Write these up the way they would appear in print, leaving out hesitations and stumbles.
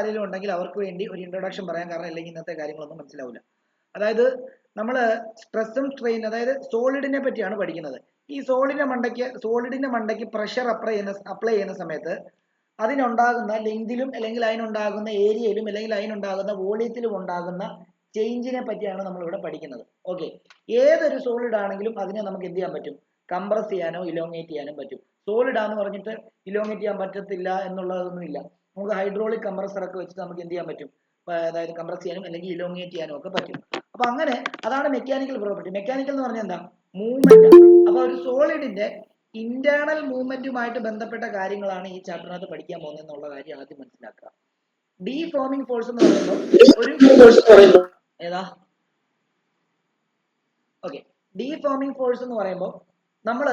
ആരെങ്കിലും ഉണ്ടെങ്കിൽ അവർക്ക് വേണ്ടി ഒരു ഇൻട്രൊഡക്ഷൻ പറയാൻ, കാരണം അല്ലെങ്കിൽ ഇന്നത്തെ കാര്യങ്ങളൊന്നും മനസ്സിലാവില്ല. അതായത് നമ്മൾ സ്ട്രെസ്സും സ്ട്രെയിൻ, അതായത് സോളിഡിനെ പറ്റിയാണ് പഠിക്കുന്നത്. ഈ സോളിഡിന്റെ മണ്ടയ്ക്ക് പ്രഷർ അപ്ലൈ ചെയ്യുന്ന സമയത്ത് അതിനുണ്ടാകുന്ന ലെങ്തിലും അല്ലെങ്കിൽ അതിനുണ്ടാകുന്ന ഏരിയയിലും അല്ലെങ്കിൽ അതിനുണ്ടാകുന്ന വോളിയത്തിലും ഉണ്ടാകുന്ന ചേഞ്ചിനെ പറ്റിയാണ് നമ്മൾ ഇവിടെ പഠിക്കുന്നത്. ഓക്കെ, ഏതൊരു സോളിഡ് ആണെങ്കിലും അതിനെ നമുക്ക് എന്ത് ചെയ്യാൻ പറ്റും? കംപ്രസ് ചെയ്യാനോ ഇലോങ്ങേറ്റ് ചെയ്യാനോ പറ്റും. സോളിഡ് ആണെന്ന് പറഞ്ഞിട്ട് ഇലോങ്ങേറ്റ് ചെയ്യാൻ പറ്റത്തില്ല എന്നുള്ളതൊന്നും ഇല്ല. നമുക്ക് ഹൈഡ്രോളിക് കംപ്രസർ ഒക്കെ വെച്ചിട്ട് നമുക്ക് എന്ത് ചെയ്യാൻ പറ്റും? അതായത് കംപ്രസ് ചെയ്യാനും അല്ലെങ്കിൽ ഇലോങ്ങേറ്റ് ചെയ്യാനും ഒക്കെ പറ്റും. അപ്പൊ അങ്ങനെ അതാണ് മെക്കാനിക്കൽ പ്രോപ്പർട്ടി. മെക്കാനിക്കൽ എന്ന് പറഞ്ഞാൽ എന്താ? മൂവ്മെന്റ്. അപ്പൊ ഒരു സോളിഡിന്റെ ഇന്റേണൽ മൂവ്മെന്റുമായിട്ട് ബന്ധപ്പെട്ട കാര്യങ്ങളാണ് ഈ ചാപ്റ്ററിനകത്ത് പഠിക്കാൻ പോകുന്നത് എന്നുള്ള കാര്യം ആദ്യം മനസ്സിലാക്കുക. ഡീഫോമിംഗ് ഫോഴ്സ് എന്ന് പറയുമ്പോൾ ഏതാ? ഓക്കെ, ഡീഫോമിംഗ് ഫോഴ്സ് എന്ന് പറയുമ്പോൾ നമ്മൾ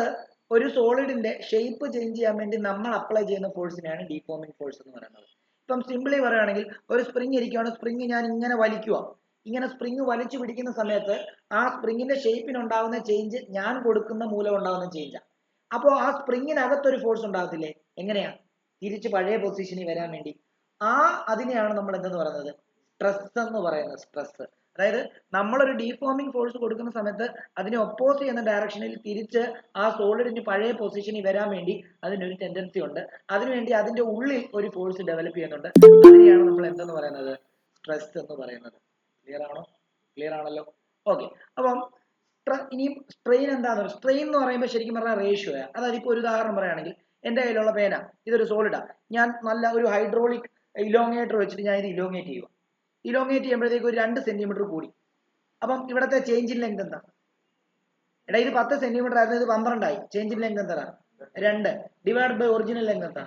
ഒരു സോളിഡിന്റെ ഷേപ്പ് ചേഞ്ച് ചെയ്യാൻ വേണ്ടി നമ്മൾ അപ്ലൈ ചെയ്യുന്ന ഫോഴ്സിനെയാണ് ഡീഫോമിംഗ് ഫോഴ്സ് എന്ന് പറയുന്നത്. ഇപ്പം സിംപിളി പറയുകയാണെങ്കിൽ ഒരു സ്പ്രിങ് ഇരിക്കുകയാണ്, സ്പ്രിങ് ഞാൻ ഇങ്ങനെ വലിക്കുക, ഇങ്ങനെ സ്പ്രിങ് വലിച്ചു പിടിക്കുന്ന സമയത്ത് ആ സ്പ്രിങ്ങിന്റെ ഷേപ്പിനുണ്ടാകുന്ന ചേഞ്ച് ഞാൻ കൊടുക്കുന്ന മൂലം ഉണ്ടാകുന്ന ചേഞ്ചാണ്. അപ്പോൾ ആ സ്പ്രിങ്ങിനകത്തൊരു ഫോഴ്സ് ഉണ്ടാകത്തില്ലേ? എങ്ങനെയാ? തിരിച്ച് പഴയ പൊസിഷനിൽ വരാൻ വേണ്ടി. അതിനെയാണ് നമ്മൾ എന്തെന്ന് പറയുന്നത്? സ്ട്രെസ് എന്ന് പറയുന്നത്. സ്ട്രെസ്, അതായത് നമ്മളൊരു ഡീഫോമിംഗ് ഫോഴ്സ് കൊടുക്കുന്ന സമയത്ത് അതിനെ ഒപ്പോസ് ചെയ്യുന്ന ഡയറക്ഷനിൽ തിരിച്ച് ആ സോളിഡിന് പഴയ പൊസിഷനിൽ വരാൻ വേണ്ടി അതിനൊരു ടെൻഡൻസി ഉണ്ട്. അതിനുവേണ്ടി അതിന്റെ ഉള്ളിൽ ഒരു ഫോഴ്സ് ഡെവലപ്പ് ചെയ്യുന്നുണ്ട്. അതിനെയാണ് നമ്മൾ എന്തെന്ന് പറയുന്നത്? സ്ട്രെസ് എന്ന് പറയുന്നത്. ക്ലിയർ ആണോ? ക്ലിയർ ആണല്ലോ? ഓക്കെ, അപ്പം ഇനിയും സ്ട്രെയിൻ എന്താണ്? സ്ട്രെയിൻ എന്ന് പറയുമ്പോൾ ശരിക്കും പറഞ്ഞാൽ റേഷ്യോയാ. അതായത് ഇപ്പോൾ ഒരു ഉദാഹരണം പറയുകയാണെങ്കിൽ എന്റെ കയ്യിലുള്ള പേന ഇതൊരു സോളിഡാ, ഞാൻ നല്ല ഒരു ഹൈഡ്രോളിക് ഇലോങ്ങേറ്റർ വെച്ചിട്ട് ഞാൻ ഇത് ഇലോങ്ങേറ്റ് ചെയ്യുക. ഇലോങ്ങേറ്റ് ചെയ്യുമ്പോഴത്തേക്ക് ഒരു 2 സെന്റിമീറ്റർ കൂടി. അപ്പം ഇവിടുത്തെ ചേഞ്ച് ഇൻ ലെങ്ത് എന്താ? എടാ ഇത് 10 സെന്റിമീറ്റർ ആയിരുന്നു, ഇത് 12 ആയി. ചേഞ്ച് ഇൻ ലെങ്ത് എന്താ? 2 ഡിവൈഡ് ബൈ ഒറിജിനൽ ലെങ്ത് എന്താ?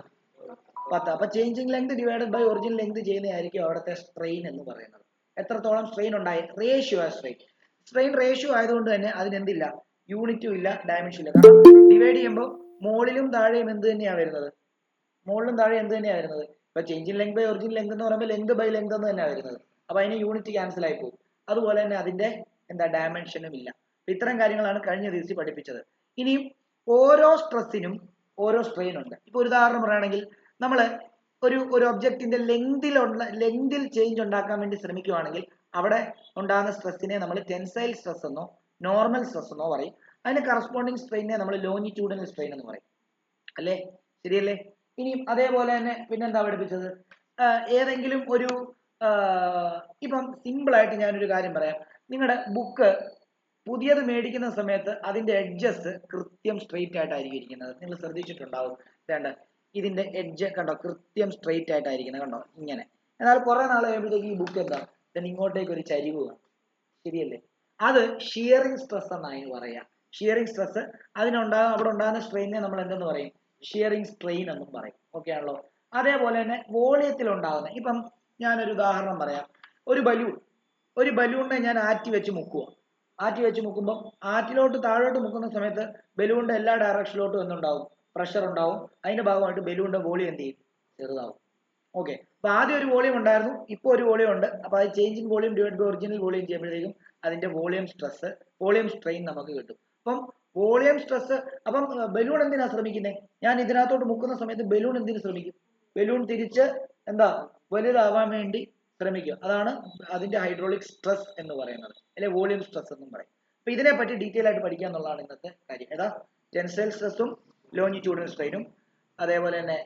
10. അപ്പൊ changing length divide by original length ചെയ്യുന്നതായിരിക്കും അവിടുത്തെ സ്ട്രെയിൻ എന്ന് പറയുന്നത്. എത്രത്തോളം സ്ട്രെയിൻ ഉണ്ടായി? റേഷ്യോ സ്ട്രെയിൻ റേഷ്യോ ആയതുകൊണ്ട് തന്നെ അതിനെന്തില്ല? യൂണിറ്റും ഇല്ല, ഡയമെൻഷൻ ഇല്ല. കാരണം ഡിവൈഡ് ചെയ്യുമ്പോൾ മുകളിലും താഴെയും എന്ത് തന്നെയാണ് വരുന്നത്? മുകളിലും താഴെ എന്ത് തന്നെയാണ് വരുന്നത്? ഇപ്പൊ changing length by original length എന്ന് പറയുമ്പോൾ ലെങ്ത് ബൈ ലെങ്ത് എന്ന് തന്നെയാണ് വരുന്നത്. അപ്പൊ അതിന് യൂണിറ്റ് ക്യാൻസൽ ആയി പോകും. അതുപോലെ തന്നെ അതിന്റെ ഡയമെൻഷനും ഇല്ല. ഇത്തരം കാര്യങ്ങളാണ് കഴിഞ്ഞ ദിവസം പഠിപ്പിച്ചത്. ഇനിയും ഓരോ സ്ട്രെസ്സിനും ഓരോ സ്ട്രെയിൻ ഉണ്ട്. ഇപ്പൊ ഒരു ഉദാഹരണം പറയുകയാണെങ്കിൽ നമ്മൾ ഒരു ഒബ്ജക്റ്റിന്റെ ലെങ്തിൽ ചേഞ്ച് ഉണ്ടാക്കാൻ വേണ്ടി ശ്രമിക്കുകയാണെങ്കിൽ അവിടെ ഉണ്ടാകുന്ന സ്ട്രെസ്സിനെ നമ്മൾ ടെൻസൈൽ സ്ട്രെസ് എന്നോ നോർമൽ സ്ട്രെസ് എന്നോ പറയും. അതിന് കറസ്പോണ്ടിങ് സ്ട്രെയിനെ നമ്മൾ ലോങ്ങിറ്റ്യൂഡിനൽ സ്ട്രെയിൻ എന്ന് പറയും. അല്ലേ? ശരിയല്ലേ? ഇനിയും അതേപോലെ തന്നെ പിന്നെന്താ പഠിപ്പിച്ചത്? ഏതെങ്കിലും ഒരു ഇപ്പം സിമ്പിൾ ആയിട്ട് ഞാനൊരു കാര്യം പറയാം. നിങ്ങളുടെ ബുക്ക് പുതിയത് മേടിക്കുന്ന സമയത്ത് അതിന്റെ എഡ്ജസ് കൃത്യം സ്ട്രെയിറ്റ് ആയിട്ടായിരിക്കും ഇരിക്കുന്നത്. നിങ്ങൾ ശ്രദ്ധിച്ചിട്ടുണ്ടാവും. വേണ്ട, ഇതിന്റെ എഡ്ജ് കണ്ടോ, കൃത്യം സ്ട്രെയിറ്റ് ആയിട്ടായിരിക്കുന്നത് കണ്ടോ, ഇങ്ങനെ. എന്നാൽ കുറെ നാൾ കഴിയുമ്പോഴത്തേക്ക് ഈ ബുക്ക് എന്താ, ഇങ്ങോട്ടേക്ക് ഒരു ചരിവ് കാണും. ശരിയല്ലേ? അത് ഷിയറിംഗ് സ്ട്രെസ് എന്നാണ് പറയാ. ഷിയറിംഗ് സ്ട്രെസ് അവിടെ ഉണ്ടാകുന്ന സ്ട്രെയിനെ നമ്മൾ എന്തെന്ന് പറയും? ഷിയറിംഗ് സ്ട്രെയിൻ എന്നും പറയും. ഓക്കെ ആണല്ലോ? അതേപോലെ തന്നെ വോളിയത്തിൽ ഉണ്ടാകുന്ന, ഇപ്പം ഞാനൊരു ഉദാഹരണം പറയാം. ഒരു ബലൂണിനെ ഞാൻ ആറ്റി വെച്ച് മുക്കുമ്പോൾ ആറ്റിലോട്ട് താഴോട്ട് മുക്കുന്ന സമയത്ത് ബലൂണിന്റെ എല്ലാ ഡയറക്ഷനിലോട്ടും എന്തുണ്ടാവും? പ്രഷർ ഉണ്ടാവും. അതിന്റെ ഭാഗമായിട്ട് ബലൂണിന്റെ വോളിയം എന്ത് ചെയ്യും? ചെറുതാവും. ഓക്കെ, അപ്പൊ ആദ്യം ഒരു വോളിയം ഉണ്ടായിരുന്നു, ഇപ്പൊ ഒരു വോളിയം ഉണ്ട്. അപ്പൊ അത് changing volume divide by original volume ചെയ്യുമ്പോഴത്തേക്കും അതിന്റെ വോളിയം സ്ട്രെയിൻ നമുക്ക് കിട്ടും. അപ്പം വോളിയം സ്ട്രെസ്, അപ്പം ബലൂൺ എന്തിനാ ശ്രമിക്കുന്നത്? ഞാൻ ഇതിനകത്തോട്ട് മുക്കുന്ന സമയത്ത് ബലൂൺ എന്തിനു ശ്രമിക്കും? ബലൂൺ തിരിച്ച് വലുതാവാൻ വേണ്ടി ശ്രമിക്കും. അതാണ് അതിന്റെ ഹൈഡ്രോളിക് സ്ട്രെസ് എന്ന് പറയുന്നത്, അല്ലെ വോളിയം സ്ട്രെസ് എന്നും പറയും. അപ്പൊ ഇതിനെ പറ്റി ഡീറ്റെയിൽ ആയിട്ട് പഠിക്കുക എന്നുള്ളതാണ് ഇന്നത്തെ കാര്യം. ടെൻസൈൽ സ്ട്രെസ്സും ലോങ്ങിറ്റ്യൂഡിനൽ സ്ട്രെയിനും, അതേപോലെ തന്നെ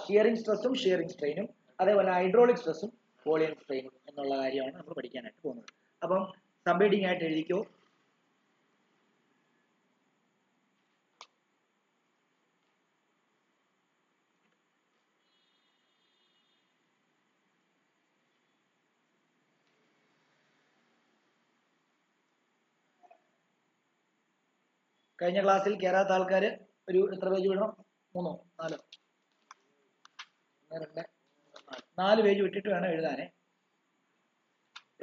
ഷിയറിംഗ് സ്ട്രെസ്സും ഷിയറിംഗ് സ്ട്രെയിനും, അതേപോലെ ഹൈഡ്രോളിക് സ്ട്രെസ്സും വോളിയം സ്ട്രെയിനും എന്നുള്ള കാര്യമാണ് നമ്മൾ പഠിക്കാനായിട്ട് പോകുന്നത്. അപ്പം സബ്ഹെഡിങ് ആയിട്ട് എഴുതിക്കോ. കഴിഞ്ഞ ക്ലാസ്സിൽ കയറാത്ത ആൾക്കാർ ഒരു എത്ര പേജ് വിടണം? 3 4 4 പേജ് വിട്ടിട്ട് വേണം എഴുതാനേ.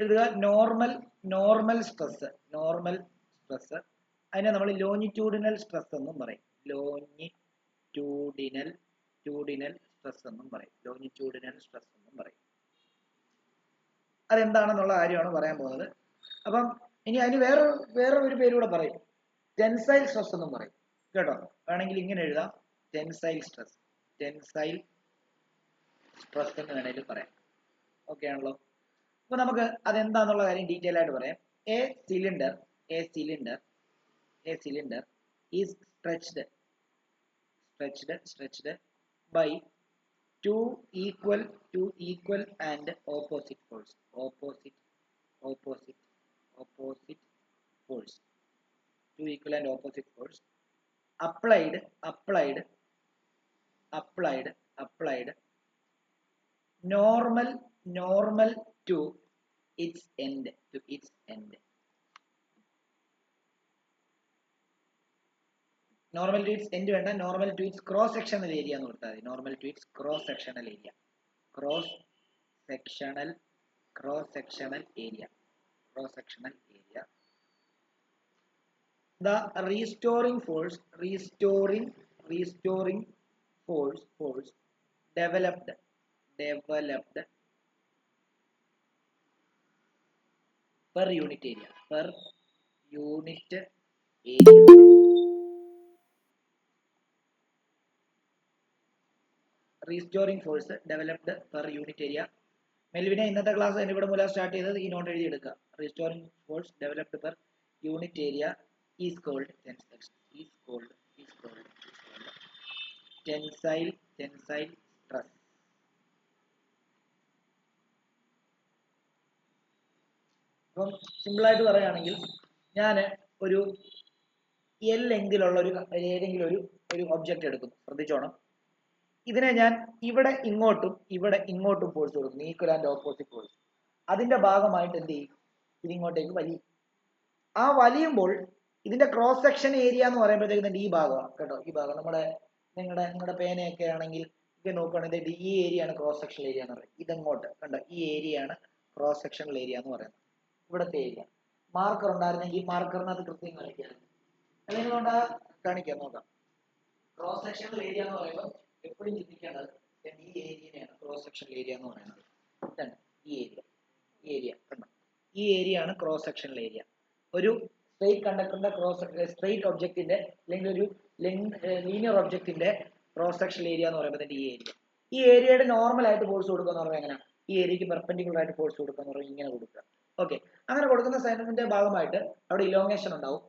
എഴുതുക നോർമൽ സ്ട്രെസ്. അതിനെ നമ്മൾ ലോങ്ങിറ്റ്യൂഡിനൽ സ്ട്രെസ് എന്നും പറയും. ലോങ്ങിറ്റ്യൂഡിനൽ സ്ട്രെസ് എന്നും പറയും. അതെന്താണെന്നുള്ള കാര്യമാണ് പറയാൻ പോകുന്നത്. അപ്പം ഇനി അതിന് വേറൊരു പേരൂടെ പറയും, ടെൻസൈൽ സ്ട്രെസ് എന്നും പറയും. കേട്ടോ? വേണമെങ്കിൽ ഇങ്ങനെ എഴുതാം, ടെൻസൈൽ സ്ട്രെസ് എന്ന് വേണേലും പറയാം. ഓക്കെ ആണല്ലോ. അപ്പൊ നമുക്ക് അതെന്താന്നുള്ള കാര്യം ഡീറ്റെയിൽ ആയിട്ട് പറയാം. A cylinder A cylinder A cylinder is stretched by two equal and opposite force. Opposite force. Two equal and opposite force applied normal to its end. Normal to its end വേണ്ട, normal to its cross sectional area എന്ന് കൊടുത്താൽ മതി. Normal to its cross sectional area. Cross sectional area. The restoring force developed per unit area. Restoring force developed per unit area. മെൽവിനെ ഇന്നത്തെ class എൻ്റെ ഇവിടെ മുതൽ start ചെയ്തത് ഈ നോട്ട് എഴുതി എടുക്കുക. Restoring force developed per unit area is called tensile stress. അപ്പം simple ആയിട്ട് പറയുകയാണെങ്കിൽ ഞാൻ ഒരു എൽ ലെങ്തിലുള്ള ഏതെങ്കിലും ഒരു ഒബ്ജക്റ്റ് എടുക്കുന്നു. ശ്രദ്ധിച്ചോണം. ഇതിനെ ഞാൻ ഇവിടെ ഇങ്ങോട്ടും ഫോഴ്സ് കൊടുക്കുന്നു. Equal and opposite force. അതിന്റെ ഭാഗമായിട്ട് എന്ത് ചെയ്യും? ഇതിങ്ങോട്ടേക്ക് വലിയും. ആ വലിയുമ്പോൾ ഇതിന്റെ ക്രോസ് സെക്ഷൻ ഏരിയ എന്ന് പറയുമ്പോഴത്തേക്കും ഈ ഭാഗമാണ് കേട്ടോ. ഈ ഭാഗം നിങ്ങളുടെ പേനയൊക്കെ ആണെങ്കിൽ ഇത് നോക്കുകയാണെങ്കിൽ ഈ ഏരിയ ആണ് ക്രോസ് സെക്ഷൻ ഏരിയ എന്ന് പറയുന്നത്. ഇതങ്ങോട്ട് കണ്ടോ, ഈ ഏരിയ ആണ് ക്രോസ് സെക്ഷണൽ ഏരിയ എന്ന് പറയുന്നത്. ഇവിടുത്തെ ഏരിയ മാർക്കർ ഉണ്ടായിരുന്നെങ്കിൽ മാർക്കറിനകത്ത് കൃത്യം കാണിക്കാം. അല്ലെങ്കിൽ കാണിക്കാം, നോക്കാം. ക്രോസ് സെക്ഷണൽ ഏരിയ എന്ന് പറയുമ്പോൾ എപ്പോഴും ചിന്തിക്കേണ്ടത് ഈ ഏരിയയാണ് ക്രോസ് സെക്ഷണൽ ഏരിയ എന്ന് പറയുന്നത്. ഈ ഏരിയ കണ്ടോ, ഈ ഏരിയ ആണ് ക്രോസ് സെക്ഷണൽ ഏരിയ. ഒരു സ്ട്രെയിറ്റ് കണ്ടക്ടറിന്റെ സ്ട്രെയിറ്റ് ഒബ്ജക്റ്റിന്റെ അല്ലെങ്കിൽ ഒരു ലീനിയർ ഒബ്ജക്റ്റിന്റെ ക്രോസ് സെക്ഷണൽ ഏരിയ എന്ന് പറയുമ്പോൾ ഈ ഏരിയയുടെ നോർമൽ ആയിട്ട് ഫോഴ്സ് കൊടുക്കുക എന്ന് പറഞ്ഞാൽ എങ്ങനെ? ഈ ഏരിയക്ക് പെർപെൻഡിക്കുലർ ആയിട്ട് ഫോഴ്സ് കൊടുക്കുക എന്ന് പറഞ്ഞാൽ ഇങ്ങനെ കൊടുക്കുക. ഓക്കെ, അങ്ങനെ കൊടുക്കുന്ന സൈഡിന്റെ ഭാഗമായിട്ട് അവിടെ ഇലോങ്ങേഷൻ ഉണ്ടാവും.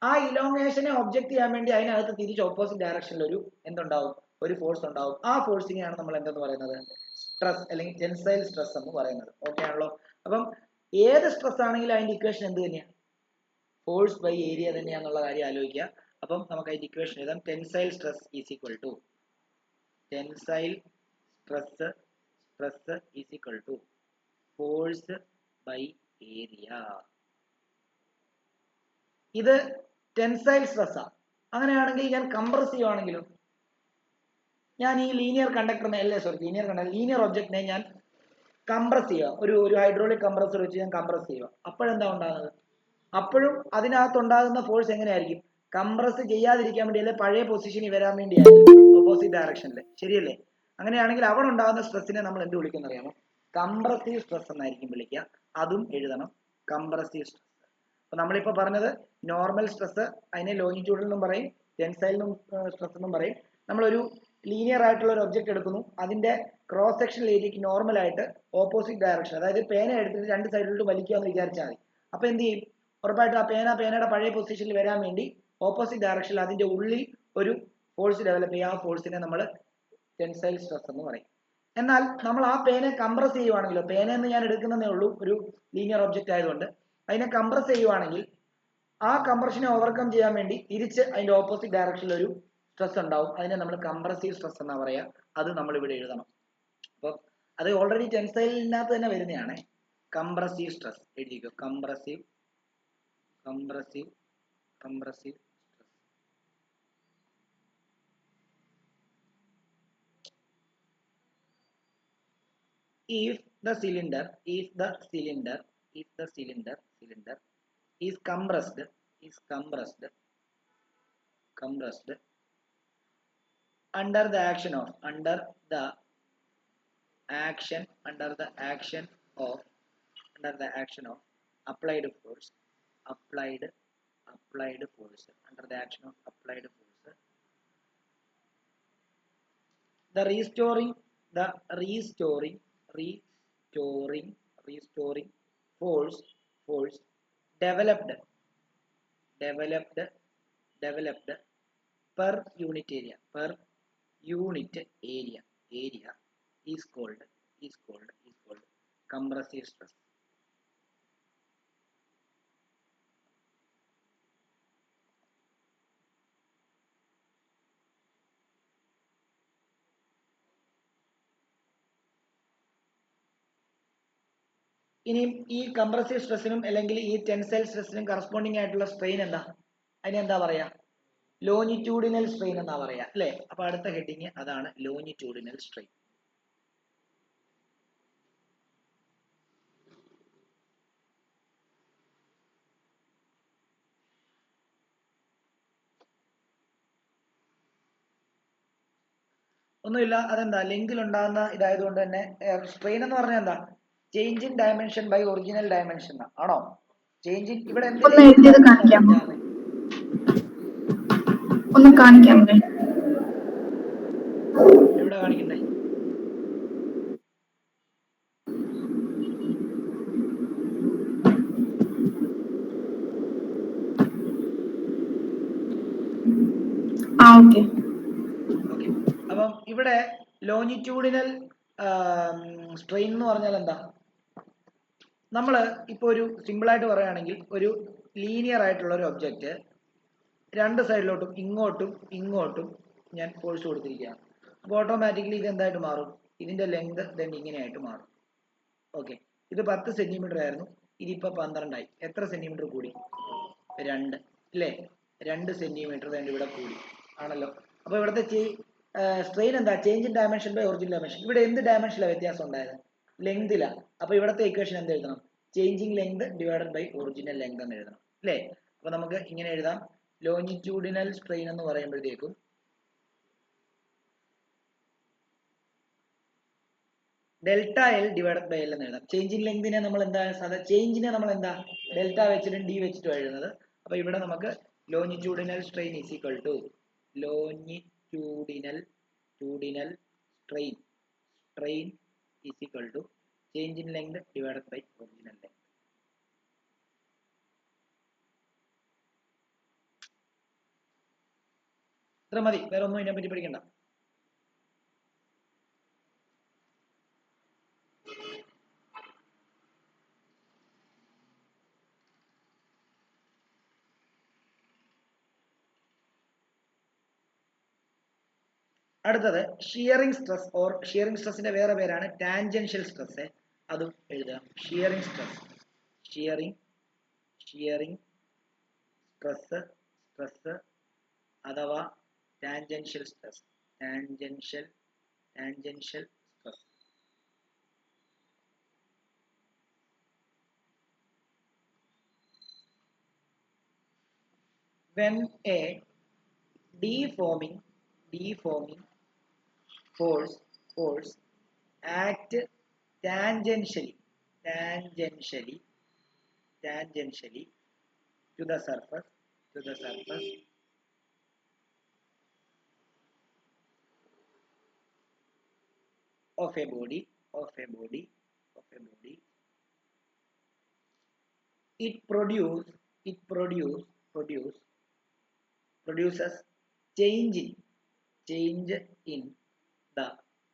ആ ഇലോങ്ങേഷനെ ഒബ്ജക്ട് ചെയ്യാൻ വേണ്ടി അതിനകത്ത് തിരിച്ച് ഓപ്പോസിറ്റ് ഡയറക്ഷനിൽ എന്തുണ്ടാവും? ഒരു ഫോഴ്സ് ഉണ്ടാവും. ആ ഫോഴ്സിനെയാണ് നമ്മൾ എന്തെന്ന് പറയുന്നത്? സ്ട്രെസ് അല്ലെങ്കിൽ ടെൻസൈൽ സ്ട്രെസ് എന്ന് പറയുന്നത്. ഓക്കെ ആണല്ലോ. അപ്പം ഏത് സ്ട്രെസ് ആണെങ്കിലും അതിന്റെ ഇക്വേഷൻ എന്ത് തന്നെയാണ്? ഫോഴ്സ് ബൈ ഏരിയ തന്നെയാണെന്നുള്ള കാര്യം ആലോചിക്കുക. അപ്പം നമുക്ക് അതിന്റെ ഇക്വേഷൻ എഴുതാം. Tensile stress is equal to force by area. ഇത് ടെൻസൈൽ സ്ട്രെസ് ആണ്. അങ്ങനെയാണെങ്കിൽ ഞാൻ കംപ്രസ് ചെയ്യുവാണെങ്കിലും ഞാൻ ഈ ലീനിയർ ഒബ്ജക്റ്റിനെ ഞാൻ കംപ്രസ് ചെയ്യുക. ഒരു ഹൈഡ്രോളിക് കംപ്രസർ വെച്ച് ഞാൻ കംപ്രസ് ചെയ്യുക. അപ്പോഴെന്താ ഉണ്ടാകുന്നത്? അപ്പോഴും അതിനകത്തുണ്ടാകുന്ന ഫോഴ്സ് എങ്ങനെയായിരിക്കും? കംപ്രസ് ചെയ്യാതിരിക്കാൻ വേണ്ടി, അല്ലെ പഴയ പൊസിഷനിൽ വരാൻ വേണ്ടിയായിരിക്കും, ഓപ്പോസിറ്റ് ഡയറക്ഷനിൽ. ശരിയല്ലേ? അങ്ങനെയാണെങ്കിൽ അവിടെ ഉണ്ടാകുന്ന സ്ട്രെസ്സിനെ നമ്മൾ എന്ത് വിളിക്കുന്ന അറിയാമോ? കംപ്രസീവ് സ്ട്രെസ് എന്നായിരിക്കും വിളിക്കുക. അതും എഴുതണം, കംപ്രസീവ് സ്ട്രെസ്. അപ്പൊ നമ്മളിപ്പോ പറഞ്ഞത് നോർമൽ സ്ട്രെസ്, അതിനെ ലോങ്ങിറ്റ്യൂഡൽ എന്നും പറയും, ടെൻസൈൽ സ്ട്രെസ് എന്നും പറയും. നമ്മളൊരു ലീനിയർ ആയിട്ടുള്ള ഒരു ഒബ്ജക്റ്റ് എടുക്കുന്നു, അതിന്റെ ക്രോസ് സെക്ഷണൽ ഏരിയക്ക് നോർമൽ ആയിട്ട് ഓപ്പോസിറ്റ് ഡയറക്ഷൻ, അതായത് പേന എടുത്തിട്ട് രണ്ട് സൈഡിലോട്ട് വലിക്കുക എന്ന് വിചാരിച്ചാൽ മതി. അപ്പൊ എന്ത് ചെയ്യും? ഉറപ്പായിട്ടും ആ പേനയുടെ പഴയ പൊസിഷനിൽ വരാൻ വേണ്ടി ഓപ്പോസിറ്റ് ഡയറക്ഷനിൽ അതിന്റെ ഉള്ളിൽ ഒരു ഫോഴ്സ് ഡെവലപ്പ് ചെയ്യുക. ആ ഫോഴ്സിനെ നമ്മൾ ടെൻസൈൽ സ്ട്രെസ് എന്ന് പറയും. എന്നാൽ നമ്മൾ ആ പേന കംപ്രസ് ചെയ്യുവാണെങ്കിലോ, പേന എന്ന് ഞാൻ എടുക്കുന്നതേ ഉള്ളൂ, ഒരു ലീനിയർ ഒബ്ജക്റ്റ് ആയതുകൊണ്ട് അതിനെ കംപ്രസ് ചെയ്യുവാണെങ്കിൽ ആ കംപ്രഷനെ ഓവർകം ചെയ്യാൻ വേണ്ടി തിരിച്ച് അതിന്റെ ഓപ്പോസിറ്റ് ഡയറക്ഷനിൽ ഒരു സ്ട്രെസ് ഉണ്ടാവും. അതിനെ നമ്മൾ കംപ്രസീവ് സ്ട്രെസ് എന്നാ പറയാ. അത് നമ്മൾ ഇവിടെ എഴുതണം. അപ്പൊ അത് ഓൾറെഡി ടെൻസൈലിനകത്ത് തന്നെ വരുന്നതാണ്. കംപ്രസീവ് സ്ട്രെസ് എഴുതിക്കോ. Compressive stress. If the cylinder is compressed under the action of applied force, the restoring the restoring force developed per unit area is called compressive stress. ഇനിയും ഈ കംപ്രസീവ് സ്ട്രെസ്സിനും അല്ലെങ്കിൽ ഈ ടെൻസൈൽ സ്ട്രെസ്സിനും കറസ്പോണ്ടിങ് ആയിട്ടുള്ള strain എന്താ? അതിനെന്താ പറയാ? Longitudinal strain എന്നാ പറയാ അല്ലേ? അപ്പൊ അടുത്ത ഹെഡിങ് അതാണ്, ലോങ്ങിറ്റ്യൂഡിനൽ സ്ട്രെയിൻ. ഒന്നുമില്ല, അതെന്താ ലെങ്തിൽ ഉണ്ടാകുന്ന ഇതായതുകൊണ്ട് തന്നെ സ്ട്രെയിൻ എന്ന് പറഞ്ഞാൽ എന്താ? Change in dimension by original dimension ആണോ? ചേഞ്ച് ഇൻ ഇവിടെ എന്ത് ഒന്ന് കാണിക്കാമോ? എവിടെ കാണിക്കണ്ടേ? ഓക്കെ, അപ്പം ഇവിടെ ലോങ്ങിറ്റ്യൂഡിനൽ സ്ട്രെയിൻ എന്ന് പറഞ്ഞാൽ എന്താ? നമ്മൾ ഇപ്പോൾ ഒരു സിമ്പിൾ ആയിട്ട് പറയുകയാണെങ്കിൽ ഒരു ലീനിയർ ആയിട്ടുള്ള ഒരു ഒബ്ജക്റ്റ് രണ്ട് സൈഡിലോട്ടും ഇങ്ങോട്ടും ഞാൻ ഫോഴ്സ് കൊടുത്തിരിക്കുകയാണ്. അപ്പോൾ ഓട്ടോമാറ്റിക്കലി ഇത് എന്തായിട്ട് മാറും? ഇതിന്റെ ലെങ്ത് ഇങ്ങനെയായിട്ട് മാറും. ഓക്കെ, ഇത് 10 സെന്റിമീറ്റർ ആയിരുന്നു, ഇതിപ്പോൾ 12 ആയി. എത്ര സെന്റിമീറ്റർ കൂടി? 2 അല്ലേ? 2 സെന്റിമീറ്റർ ഇവിടെ കൂടി ആണല്ലോ. അപ്പോൾ ഇവിടുത്തെ സ്ട്രെയിൻ എന്താ? Change in dimension by original dimension. ഇവിടെ എന്ത് ഡയമെൻഷനിലാണ് വ്യത്യാസം ഉണ്ടായത്? ലെങ്തിലാണ്. അപ്പോൾ ഇവിടുത്തെ ഇക്വേഷൻ എന്ത് എഴുതണം? Changing length divided by original length എന്ന് എഴുതണം അല്ലേ? അപ്പോൾ നമുക്ക് ഇങ്ങനെ എഴുതാം, ലോങ്ങിറ്റ്യൂഡിനൽ സ്ട്രെയിൻ എന്ന് പറയുമ്പോഴത്തേക്കും delta L divided by L എന്ന് എഴുതാം. ചേഞ്ചിങ് ലെങ്തിനെ നമ്മൾ എന്താ ഡെൽറ്റ വെച്ചിട്ടും ഡി വെച്ചിട്ടും എഴുതുന്നത്. അപ്പൊ ഇവിടെ നമുക്ക് longitudinal strain is equal to longitudinal strain is equal to change in length divided by original length. ഇത്ര മതി, വേറെ ഒന്നും ഇതിനെ പറ്റി പഠിക്കണ്ട. അടുത്തത് ഷിയറിംഗ് സ്ട്രെസ് ഓർ ഷിയറിംഗ് സ്ട്രെസ്സിന്റെ വേറെ പേരാണ് ടാൻജൻഷ്യൽ സ്ട്രെസ്. അതും എഴുതാം. ഷിയറിംഗ് സ്ട്രെസ് അഥവാ tangential stress. When a deforming force act tangentially to the surface of a body, it produces change in the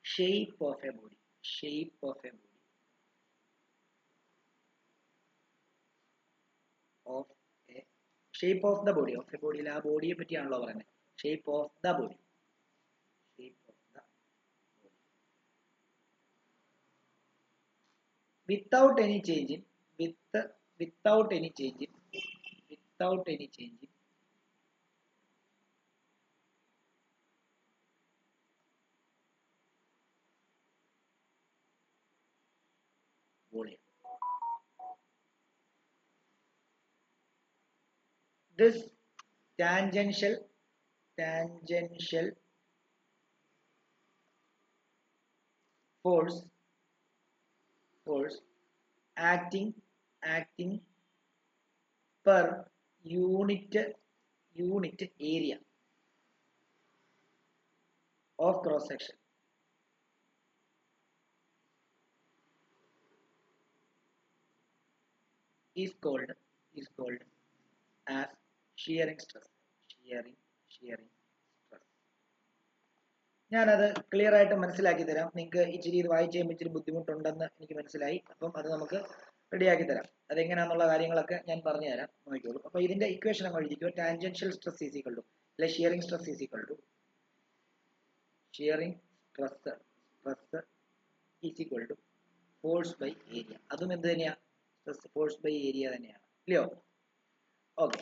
shape of a body. Shape of the body. ആ ബോഡിയെ പറ്റിയാണല്ലോ പറയുന്നത്. shape of the body. Without any change in volume. This tangential force acting per unit area of cross section is called as shearing stress. shearing stress. ഞാനത് clear ആയിട്ട് മനസ്സിലാക്കി തരാം. നിങ്ങൾക്ക് ഇച്ചിരി ഇത് വായിച്ച് കഴിയുമ്പോൾ ഇച്ചിരി ബുദ്ധിമുട്ടുണ്ടെന്ന് എനിക്ക് മനസ്സിലായി. അപ്പം അത് നമുക്ക് റെഡിയാക്കി തരാം. അതെങ്ങനെയാണെന്നുള്ള കാര്യങ്ങളൊക്കെ ഞാൻ പറഞ്ഞു തരാം, നോക്കിക്കോളൂ. അപ്പോൾ ഇതിന്റെ ഇക്വേഷൻ അങ്ങ് എഴുതിക്കോ. Tangential stress is equal to, അല്ലെ shearing stress is equal to force by area. അതും എന്ത് തന്നെയാ? സ്ട്രെസ് ഫോഴ്സ് ബൈ ഏരിയ തന്നെയാണ്, ഇല്ലയോ? ഓക്കെ.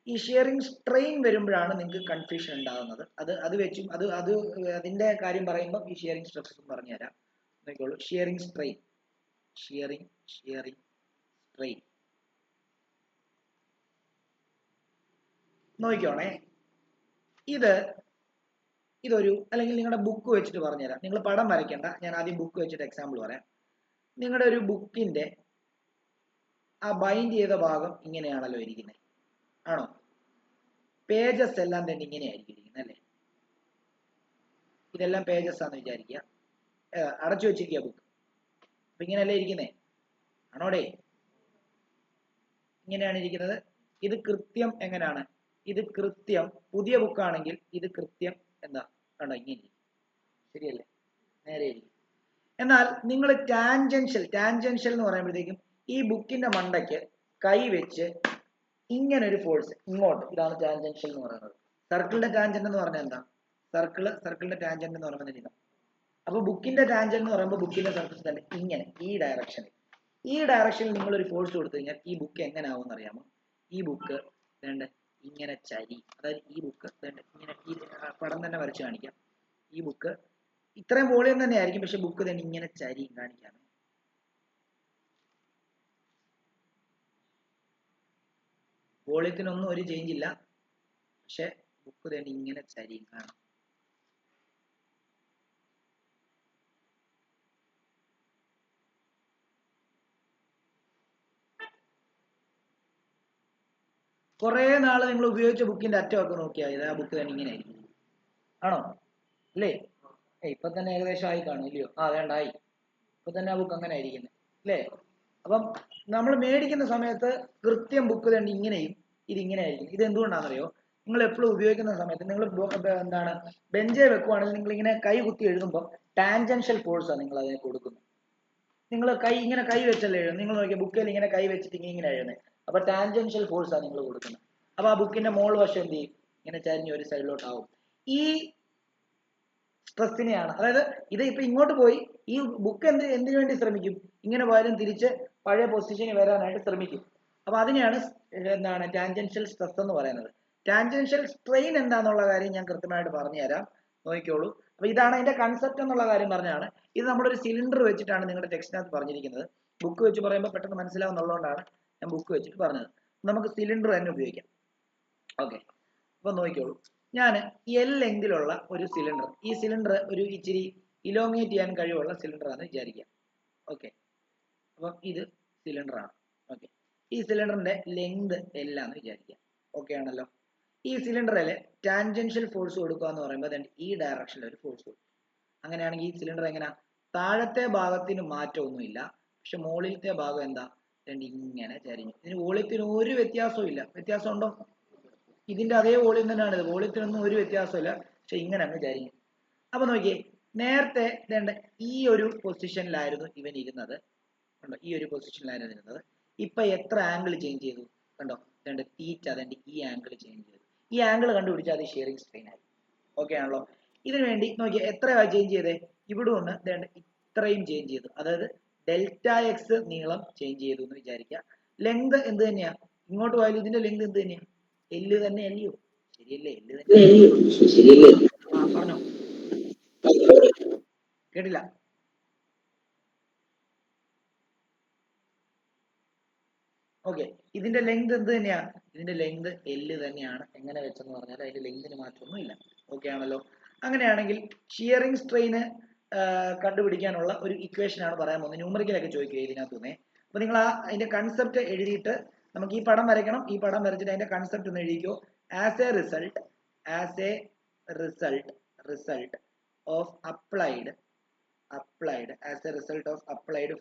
ഈ ഷിയറിംഗ് സ്ട്രെയിൻ വരുമ്പോഴാണ് നിങ്ങൾക്ക് കൺഫ്യൂഷൻ ഉണ്ടാകുന്നത്. അത് വെച്ചും അതിന്റെ കാര്യം പറയുമ്പോൾ ഈ ഷിയറിംഗ് സ്ട്രെസ് പറഞ്ഞു തരാം, നോക്കിക്കോളൂ. ഷിയറിംഗ് സ്ട്രെയിൻ നോക്കിക്കോണേ. ഇതൊരു, അല്ലെങ്കിൽ നിങ്ങളുടെ ബുക്ക് വെച്ചിട്ട് പറഞ്ഞുതരാം. നിങ്ങൾ പടം വരയ്ക്കേണ്ട, ഞാൻ ആദ്യം ബുക്ക് വെച്ചിട്ട് എക്സാമ്പിൾ പറയാം. നിങ്ങളുടെ ഒരു ബുക്കിന്റെ ആ ബൈൻഡ് ചെയ്ത ഭാഗം ഇങ്ങനെയാണല്ലോ ഇരിക്കുന്നത്, ആണോ? പേജസ് എല്ലാം തന്നെ ഇങ്ങനെയായിരിക്കും ഇരിക്കുന്നത്, അല്ലേ? ഇതെല്ലാം പേജസ് ആണെന്ന് വിചാരിക്കുക. അടച്ചു വെച്ചിരിക്കുക ബുക്ക്. അപ്പൊ ഇങ്ങനെയല്ലേ ഇരിക്കുന്നേ, ആണോടെ? ഇങ്ങനെയാണ് ഇരിക്കുന്നത്. ഇത് കൃത്യം എങ്ങനെയാണ്? ഇത് കൃത്യം പുതിയ ബുക്കാണെങ്കിൽ ഇത് കൃത്യം എന്താ കണ്ടോ, ഇങ്ങനെ ഇരിക്കും, ശരിയല്ലേ? നേരെ ഇരിക്കും. എന്നാൽ നിങ്ങൾ ടാൻജൻഷ്യൽ എന്ന് പറയുമ്പോഴത്തേക്കും ഈ ബുക്കിന്റെ മണ്ടയ്ക്ക് കൈ വെച്ച് ഇങ്ങനെ ഒരു ഫോഴ്സ് ഇങ്ങോട്ട്, ഇതാണ് ടാൻജൻഷ്യൽ എന്ന് പറയുന്നത്. സർക്കിളിന്റെ ടാൻജന്റ് എന്ന് പറഞ്ഞാൽ എന്താ? സർക്കിളിന്റെ ടാൻജന്റ് എന്ന് പറയുമ്പോൾ ഇതാണ്. അപ്പൊ ബുക്കിന്റെ ടാൻജന്റ് എന്ന് പറയുമ്പോൾ ബുക്കിന്റെ സർക്കിൾ തന്നെ ഇങ്ങനെ ഈ ഡയറക്ഷനിൽ നിങ്ങൾ ഒരു ഫോഴ്സ് കൊടുത്തു കഴിഞ്ഞാൽ ഈ ബുക്ക് എങ്ങനെ ആവും എന്നറിയാമോ? ഈ ബുക്ക് വേണ്ട ഇങ്ങനെ ചരി, അതായത് ഈ ബുക്ക് വേണ്ട ഇങ്ങനെ, ഈ പടം തന്നെ വരച്ച് കാണിക്കാം. ഈ ബുക്ക് ഇത്രയും വോളിയം തന്നെ ആയിരിക്കും, പക്ഷെ ബുക്ക് തന്നെ ഇങ്ങനെ ചരി കാണിക്കാം. വോളിയത്തിനൊന്നും ഒരു ചേഞ്ച് ഇല്ല, പക്ഷെ ബുക്ക് തന്നെ ഇങ്ങനെ ചരി കാണാം. കുറെ നാള് നിങ്ങൾ ഉപയോഗിച്ച ബുക്കിന്റെ അറ്റമൊക്കെ നോക്കിയാൽ ആ ബുക്ക് തന്നെ ഇങ്ങനെ ആയിരിക്കും, ആണോ? അല്ലേ? ഇപ്പൊ തന്നെ ഏകദേശം ആയി കാണും, ഇല്ലയോ? വേണ്ടായി. ഇപ്പൊ തന്നെ ആ ബുക്ക് അങ്ങനെ ആയിരിക്കുന്നത്, അല്ലേ? അപ്പം നമ്മൾ മേടിക്കുന്ന സമയത്ത് കൃത്യം ബുക്ക് തന്നെ ഇങ്ങനെയും ഇതിങ്ങനെ ആയിരിക്കും. ഇത് എന്തുകൊണ്ടാണെന്നറിയോ? നിങ്ങൾ എപ്പോഴും ഉപയോഗിക്കുന്ന സമയത്ത് നിങ്ങൾ എന്താണ് ബെഞ്ചേ വെക്കുവാണെങ്കിൽ നിങ്ങൾ ഇങ്ങനെ കൈ കുത്തി എഴുതുമ്പോൾ ടാൻജൻഷ്യൽ ഫോഴ്സാണ് നിങ്ങൾ അതിനെ കൊടുക്കുന്നത്. നിങ്ങൾ ഇങ്ങനെ കൈ വെച്ചല്ലേ എഴുതുന്നത്. നിങ്ങൾ നോക്കിയാൽ ബുക്കിൽ ഇങ്ങനെ കൈ വെച്ചിട്ട് ഇങ്ങനെ എഴുതുന്നത്. അപ്പൊ ടാൻജൻഷ്യൽ ഫോഴ്സാണ് നിങ്ങൾ കൊടുക്കുന്നത്. അപ്പൊ ആ ബുക്കിന്റെ മോൾ വശം എന്ത് ചെയ്യും? ഇങ്ങനെ ചരിഞ്ഞ് ഒരു സൈഡിലോട്ടാവും. ഈ സ്ട്രെസ്സിനെയാണ്, അതായത് ഇത് ഇപ്പൊ ഇങ്ങോട്ട് പോയി ഈ ബുക്ക് എന്തിനു വേണ്ടി ശ്രമിക്കും? ഇങ്ങനെ പോയാലും തിരിച്ച് പഴയ പൊസിഷനിൽ വരാനായിട്ട് ശ്രമിക്കും. അപ്പൊ അതിനെയാണ് എന്താണ് ടാൻജൻഷ്യൽ സ്ട്രെസ് എന്ന് പറയുന്നത്. ടാൻജൻഷ്യൽ സ്ട്രെയിൻ എന്താണെന്നുള്ള കാര്യം ഞാൻ കൃത്യമായിട്ട് പറഞ്ഞു തരാം, നോക്കിക്കോളൂ. അപ്പൊ ഇതാണ് അതിന്റെ കൺസെപ്റ്റ് എന്നുള്ള കാര്യം പറഞ്ഞാണ്. ഇത് നമ്മളൊരു സിലിണ്ടർ വെച്ചിട്ടാണ് നിങ്ങളുടെ ടെക്സ്റ്റിനകത്ത് പറഞ്ഞിരിക്കുന്നത്. ബുക്ക് വെച്ച് പറയുമ്പോൾ പെട്ടെന്ന് മനസ്സിലാവുന്നുള്ളതുകൊണ്ടാണ് ഞാൻ ബുക്ക് വെച്ചിട്ട് പറഞ്ഞത്. നമുക്ക് സിലിണ്ടർ തന്നെ ഉപയോഗിക്കാം. ഓക്കെ, അപ്പൊ നോക്കിക്കോളൂ. ഞാൻ എൽ ലെങ്തിലുള്ള ഒരു സിലിണ്ടർ, ഈ സിലിണ്ടർ ഒരു ഇച്ചിരി ഇലോങ്ങേറ്റ് ചെയ്യാൻ കഴിവുള്ള സിലിണ്ടർ ആണെന്ന് വിചാരിക്കാം. ഓക്കെ, അപ്പം ഇത് സിലിണ്ടർ ആണ്. ഓക്കെ, ഈ സിലിണ്ടറിന്റെ ലെങ്ത് L ആണെന്ന് വിചാരിക്കാം. ഓക്കെ ആണല്ലോ? ഈ സിലിണ്ടറിൽ ടാൻജൻഷ്യൽ ഫോഴ്സ് കൊടുക്കുക എന്ന് പറയുമ്പോൾ ഈ ഡയറക്ഷനിൽ ഒരു ഫോഴ്സ് കൊടുക്കും. അങ്ങനെയാണെങ്കിൽ ഈ സിലിണ്ടർ എങ്ങനെയാ? താഴത്തെ ഭാഗത്തിന് മാറ്റമൊന്നുമില്ല, പക്ഷെ മുകളിലത്തെ ഭാഗം എന്താ? ഇങ്ങനെ ചരിഞ്ഞു. ഇതിന് വോളിയത്തിന് ഒരു വ്യത്യാസവും ഇല്ല. വ്യത്യാസം ഉണ്ടോ? ഇതിന്റെ അതേ വോളിയം തന്നെയാണ് ഇത്. വോളിയത്തിനൊന്നും ഒരു വ്യത്യാസമില്ല, പക്ഷെ ഇങ്ങനെ അങ്ങ് ചരിഞ്ഞു. അപ്പൊ നോക്കിയേ, നേരത്തെ ഈ ഒരു പൊസിഷനിലായിരുന്നു ഇവൻ ഇരുന്നത്, കണ്ടോ? ഈ ഒരു പൊസിഷനിലായിരുന്നു ഇരുന്നത്. ഇപ്പൊ എത്ര ആംഗിൾ ചേഞ്ച് ചെയ്തു? കണ്ടോ? തീറ്റ ഈ ആംഗിൾ ചേഞ്ച് ചെയ്തു. ഈ ആംഗിൾ കണ്ടുപിടിച്ചാൽ അത് ഷിയറിംഗ് സ്ട്രെയിൻ ആയി. ഓക്കെ ആണല്ലോ? ഇതിനു വേണ്ടി നോക്കിയേ എത്രയാ ചേഞ്ച് ചെയ്തേ? ഇവിടെ ഒന്ന് ഇത്രയും ചേഞ്ച് ചെയ്തു, അതായത് ഡെൽറ്റ എക്സ് നീളം ചേഞ്ച് ചെയ്തു എന്ന് വിചാരിക്കുക. ലെങ്ത് എന്ത് തന്നെയാ? ഇങ്ങോട്ട് പോയാലും ഇതിന്റെ ലെങ്ത് എന്ത് തന്നെയാ? എല്ല് തന്നെ അല്ലയോ? ശരിയല്ലേ? എല്ല് തന്നെ. പറഞ്ഞോ, കേട്ടില്ല. ഓക്കെ, ഇതിന്റെ ലെങ്ത് എന്ത് തന്നെയാ? ഇതിന്റെ ലെങ്ത് എല്ല് തന്നെയാണ്. എങ്ങനെ വെച്ചെന്ന് പറഞ്ഞാൽ അതിന്റെ ലെങ്തിന് മാറ്റമൊന്നും ഇല്ല. ഓക്കെ ആണല്ലോ? അങ്ങനെയാണെങ്കിൽ ഷിയറിംഗ് സ്ട്രെയിന് കണ്ടുപിടിക്കാനുള്ള ഒരു ഇക്വേഷൻ ആണ് പറയാൻ പോകുന്നത്. ന്യൂമറിക്കലൊക്കെ ചോദിക്കുക ഇതിനകത്തുനിന്നേ. അപ്പൊ നിങ്ങൾ അതിന്റെ കൺസെപ്റ്റ് എഴുതിയിട്ട് നമുക്ക് ഈ പടം വരയ്ക്കണം. ഈ പടം വരച്ചിട്ട് അതിന്റെ കൺസെപ്റ്റ് ഒന്ന് എഴുതിക്കോ. As a result of applied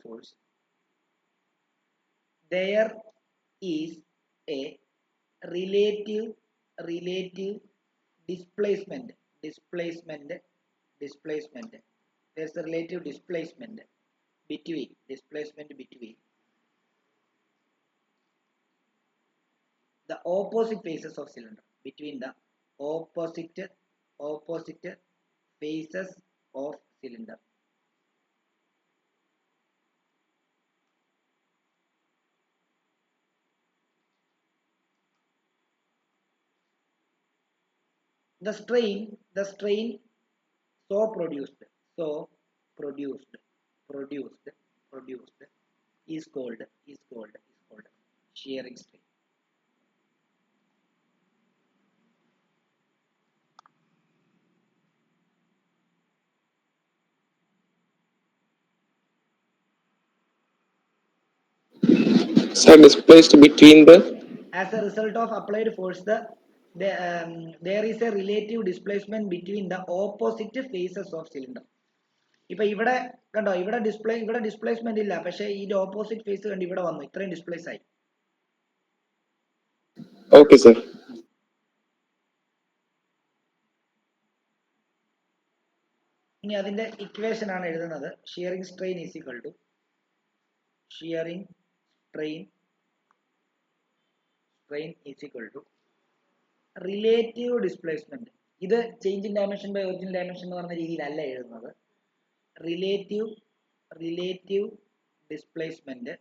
force, there is a relative displacement. There's a relative displacement between the opposite faces of cylinder, between the opposite faces of cylinder. The strain so produced is called shearing strain. Sir, displaced between the. As a result of applied force, there is a relative displacement between the opposite faces of cylinder. ഇപ്പൊ ഇവിടെ കണ്ടോ, ഇവിടെ displacement ഇല്ല, പക്ഷേ ഇതിന്റെ opposite face കണ്ട് ഇവിടെ വന്നു, ഇത്രയും ഡിസ്പ്ലേസ് ആയി. Okay, sir. ഇനി അതിന്റെ ഇക്വേഷൻ ആണ് എഴുതുന്നത്. Shearing strain is equal to relative displacement. ഇത് change in dimension by original dimension എന്ന് പറഞ്ഞ രീതിയിലല്ല എഴുതുന്നത്. Relative displacement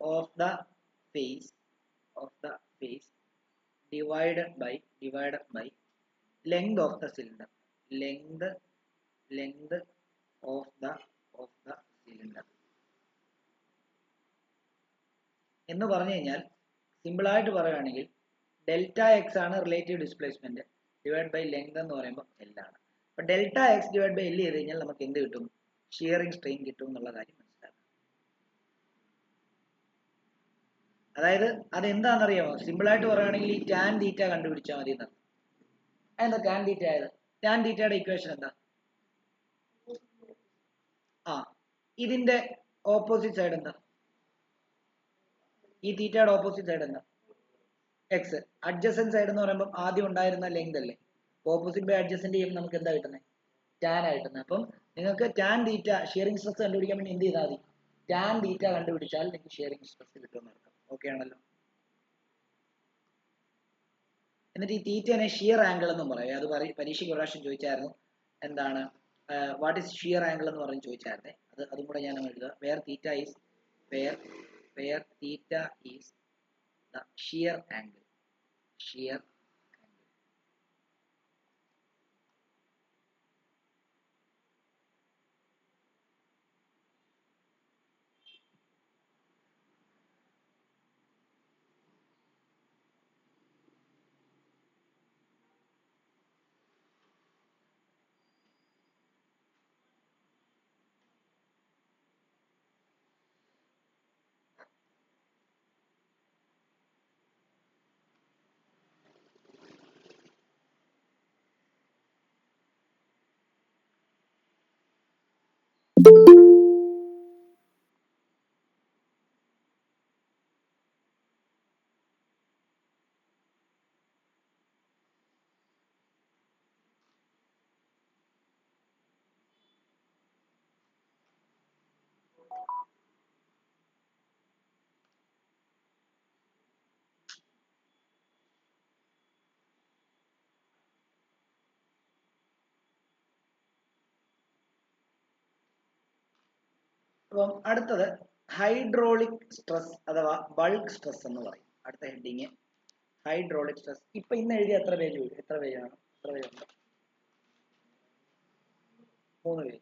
of the face divided by length of the cylinder. Length of the cylinder എന്ന് പറഞ്ഞു കഴിഞ്ഞാൽ സിമ്പിൾ ആയിട്ട് പറയുകയാണെങ്കിൽ ഡെൽറ്റ എക്സ് ആണ് relative displacement, divide by length എന്ന് പറയുമ്പോൾ എൽ ആണ്. അപ്പൊ delta X divide by L ചെയ്ത് കഴിഞ്ഞാൽ നമുക്ക് എന്ത് കിട്ടും? ഷിയറിംഗ് സ്ട്രെയിൻ കിട്ടും എന്നുള്ള കാര്യം മനസ്സിലാക്കാം. അതായത് അതെന്താണെന്നറിയാമോ? സിമ്പിൾ ആയിട്ട് പറയുകയാണെങ്കിൽ ഈ ടാൻ തീറ്റ കണ്ടുപിടിച്ചാൽ മതി എന്നാണ്. അതെന്താ ടാൻ തീറ്റ ആയത്? ടാൻ തീറ്റയുടെ ഇക്വേഷൻ എന്താ? ഇതിന്റെ ഓപ്പോസിറ്റ് സൈഡ് എന്താ? ഈ തീറ്റയുടെ ഓപ്പോസിറ്റ് സൈഡ് എന്താ? എക്സ്. അഡ്ജസന്റ് സൈഡ് എന്ന് പറയുമ്പോൾ ആദ്യം ഉണ്ടായിരുന്ന ലെങ്ത് അല്ലേ, ഓപ്പോസിറ്റ് ബൈ അഡ്ജസന്റ് ചെയ്യുമ്പോൾ നമുക്ക് എന്താ കിട്ടുന്നത്? ടാൻ ആയിട്ടുന്നത്. അപ്പം നിങ്ങൾക്ക് ടാൻ തീറ്റ ഷിയറിംഗ് സ്ട്രെസ് കണ്ടുപിടിക്കാൻ വേണ്ടി എന്ത് ചെയ്താൽ മതി? ടാൻ തീറ്റ കണ്ടുപിടിച്ചാൽ നിങ്ങൾക്ക് ഷിയറിംഗ് സ്ട്രെസ് കിട്ടുമെന്ന് അർത്ഥം. ഓക്കെ ആണല്ലോ? എന്നിട്ട് ഈ തീറ്റനെ ഷിയർ ആംഗിൾ എന്നും പറയും. അത് പരീക്ഷയ്ക്ക് പ്രാവശ്യം ചോദിച്ചായിരുന്നു. എന്താണ് വാട്ട് ഈസ് ഷിയർ ആംഗിൾ എന്ന് പറഞ്ഞ് ചോദിച്ചായിരുന്നേ. അതും കൂടെ ഞാൻ എഴുതുക. Where theta is the shear angle. അപ്പം അടുത്തത് ഹൈഡ്രോളിക് സ്ട്രെസ് അഥവാ ബൾക്ക് സ്ട്രെസ് എന്ന് പറയും. അടുത്ത ഹെഡിങ് ഹൈഡ്രോളിക് സ്ട്രെസ്. ഇപ്പൊ ഇന്ന് എഴുതിയ എത്ര പേജാണ്? 3 പേജ്.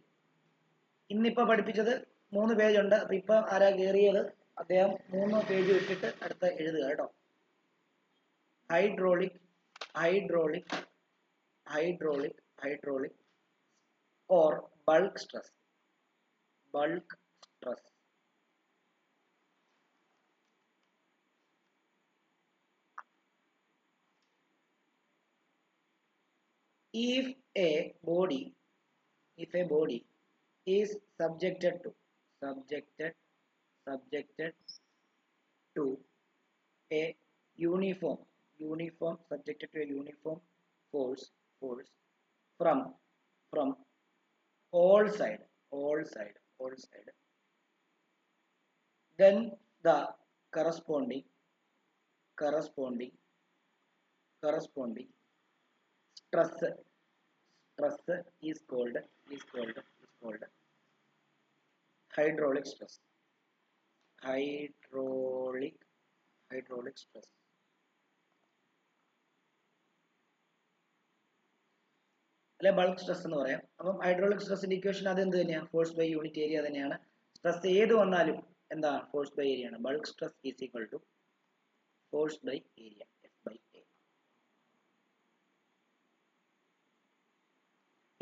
ഇന്നിപ്പോ പഠിപ്പിച്ചത് 3 പേജ് ഉണ്ട്. അപ്പൊ ഇപ്പൊ ആരാ കയറിയത്? അദ്ദേഹം 3 പേജ് വിട്ടിട്ട് അടുത്ത എഴുതുക കേട്ടോ. Hydraulic or bulk stress. If a body is subjected to subjected to a uniform subjected to a uniform force from all side then the corresponding stress is called hydraulic stress. hydraulic stress. അല്ലെ bulk stress എന്ന് പറയാം. അപ്പം hydraulic സ്ട്രെസ്സിന്റെ equation അത് എന്ത് തന്നെയാണ്? Force by unit area തന്നെയാണ്. Stress ഏത് വന്നാലും എന്താ? ഫോഴ്സ് ബൈ ഏരിയ ആണ്. Bulk stress is equal to force by area F by A.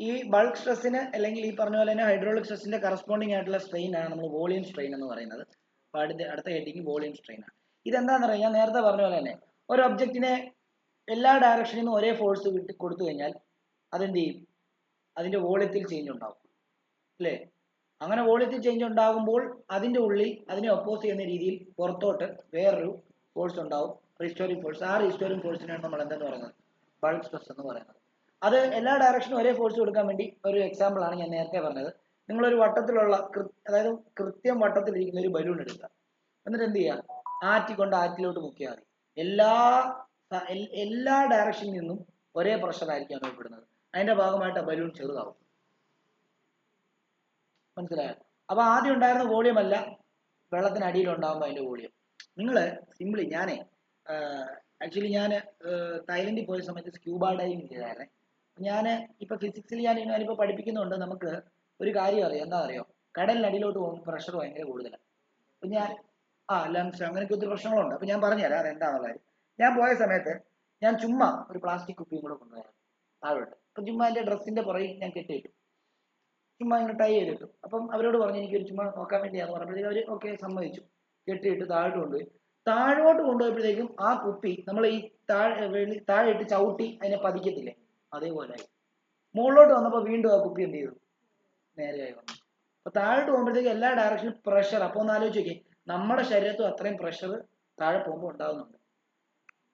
ഈ ബൾക്ക് സ്ട്രെസ്സിന് അല്ലെങ്കിൽ ഈ പറഞ്ഞ പോലെ തന്നെ ഹൈഡ്രോളിക് സ്ട്രെസ്സിന്റെ കറസ്പോണ്ടിങ് ആയിട്ടുള്ള സ്ട്രെയിൻ ആണ് നമ്മൾ വോളിയം സ്ട്രെയിൻ എന്ന് പറയുന്നത്. അപ്പൊ അടുത്ത ഹെഡിങ് വോളിയം സ്ട്രെയിൻ ആണ്. ഇതെന്താണെന്ന് അറിയാം, ഞാൻ നേരത്തെ പറഞ്ഞ പോലെ തന്നെ ഒരു ഒബ്ജക്റ്റിനെ എല്ലാ ഡയറക്ഷനിൽ നിന്നും ഒരേ ഫോഴ്സ് കൊടുത്തു കഴിഞ്ഞാൽ അതെന്ത് ചെയ്യും? അതിന്റെ വോളിയത്തിൽ ചേഞ്ച് ഉണ്ടാവും അല്ലേ? അങ്ങനെ വോളിയത്തിൽ ചേഞ്ച് ഉണ്ടാകുമ്പോൾ അതിന്റെ ഉള്ളിൽ അതിനെ ഒപ്പോസ് ചെയ്യുന്ന രീതിയിൽ പുറത്തോട്ട് വേറൊരു ഫോഴ്സ് ഉണ്ടാവും, റീസ്റ്റോറിംഗ് ഫോഴ്സ്. ആ റീസ്റ്റോറിംഗ് ഫോഴ്സിനാണ് നമ്മൾ എന്തെന്ന് പറയുന്നത്? ബൾക്ക് സ്ട്രെസ് എന്ന് പറയുന്നത്. അത് എല്ലാ ഡയറക്ഷനും ഒരേ ഫോഴ്സ് കൊടുക്കാൻ വേണ്ടി ഒരു എക്സാമ്പിൾ ആണ് ഞാൻ നേരത്തെ പറഞ്ഞത്. നിങ്ങളൊരു വട്ടത്തിലുള്ള അതായത് കൃത്യം വട്ടത്തിലിരിക്കുന്ന ഒരു ബലൂൺ എടുക്കുക, എന്നിട്ട് എന്ത് ചെയ്യുക? ആറ്റിക്കൊണ്ട് ആറ്റിലോട്ട് മുക്കിയാൽ മതി. എല്ലാ ഡയറക്ഷനിൽ നിന്നും ഒരേ പ്രഷർ ആയിരിക്കും അനുഭവപ്പെടുന്നത്. അതിന്റെ ഭാഗമായിട്ട് ബലൂൺ ചെറുതാവും. മനസ്സിലായോ? അപ്പൊ ആദ്യം ഉണ്ടായിരുന്ന വോളിയം അല്ല വെള്ളത്തിനടിയിൽ ഉണ്ടാകുമ്പോൾ അതിന്റെ വോളിയം. നിങ്ങള് സിംപിളി ആക്ച്വലി ഞാൻ തായ്ലൻഡിൽ പോയ സമയത്ത് സ്ക്യൂബ ഡൈവിങ് ചെയ്തായിരുന്നേ. ഞാൻ ഇപ്പൊ ഫിസിക്സിൽ ഞാനിപ്പോ പഠിപ്പിക്കുന്നുണ്ട്. നമുക്ക് ഒരു കാര്യം അറിയാം, എന്താ അറിയോ? കടലിനടിയിലോട്ട് പോകുമ്പോൾ പ്രഷർ ഭയങ്കര കൂടുതലാണ്. അപ്പൊ ഞാൻ ലങ്സ് അങ്ങനെയൊക്കെ ഒത്തിരി പ്രശ്നങ്ങളുണ്ട്. അപ്പൊ ഞാൻ പറഞ്ഞുതരാം അതെന്താന്നുള്ളത്. ഞാൻ പോയ സമയത്ത് ഞാൻ ചുമ്മാ ഒരു പ്ലാസ്റ്റിക് കുപ്പിയും കൂടെ കൊണ്ടുപോയായിരുന്നു താഴോട്ട്. അപ്പൊ ചുമ്മാ എന്റെ ഡ്രസ്സിന്റെ പുറകിൽ ഞാൻ കെട്ടിയിട്ടു, ചുമ്മാ ഇങ്ങനെ ടൈ ചെയ്തിട്ടു. അപ്പം അവരോട് പറഞ്ഞു എനിക്കൊരു ചുമ്മാ നോക്കാൻ വേണ്ടിയാന്ന് പറഞ്ഞപ്പോഴത്തേക്കും അവര് ഓക്കെ സമ്മതിച്ചു. കെട്ടിയിട്ട് താഴോട്ട് കൊണ്ടുപോയി. താഴോട്ട് കൊണ്ടുപോയപ്പോഴത്തേക്കും ആ കുപ്പി നമ്മൾ ഈ താഴെ ഇട്ട് ചവിട്ടി അതിനെ പതിക്കത്തില്ലേ, അതേപോലെ ആയി. മുകളിലോട്ട് വന്നപ്പോൾ വീണ്ടും ആ കുപ്പി എന്ത് ചെയ്തു? നേരെയായി വന്നു. അപ്പൊ താഴോട്ട് പോകുമ്പോഴത്തേക്ക് എല്ലാ ഡയറക്ഷനും പ്രഷർ. അപ്പൊ ഒന്ന് ആലോചിച്ച് നോക്കി, നമ്മുടെ ശരീരത്തും അത്രയും പ്രഷർ താഴെ പോകുമ്പോൾ ഉണ്ടാകുന്നുണ്ട്.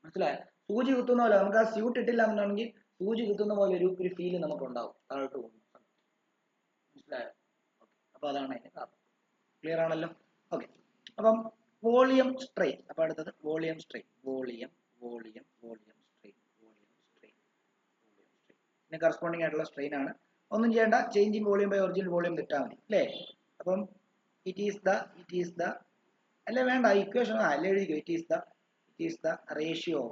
മനസ്സിലായോ? സൂചി കുത്തുന്ന പോലെ നമുക്ക് ആ സ്യൂട്ട് ഇട്ടില്ല എന്നുണ്ടെങ്കിൽ സൂചി കുത്തുന്ന പോലെ ഒരു ഫീല് നമുക്ക് ഉണ്ടാവും താഴോട്ട് പോകുമ്പോൾ. മനസ്സിലായോ? അപ്പൊ അതാണ് അതിന്റെ കാരണം. ക്ലിയർ ആണല്ലോ? ഓക്കെ. അപ്പം വോളിയം സ്ട്രെയിൻ. അപ്പൊ അടുത്തത് വോളിയം സ്ട്രെയിൻ. Volume strain. പിന്നെ കറസ്പോണ്ടിങ് ആയിട്ടുള്ള സ്ട്രെയിൻ ആണ്. ഒന്നും ചെയ്യേണ്ട, change in volume by original volume തെറ്റാ മതി അല്ലേ? അപ്പം ഇറ്റ് ഈസ് ദ അല്ലെ വേണ്ട ഇക്വേഷൻ അല്ലേ എഴുതിക്കോ. It is the ratio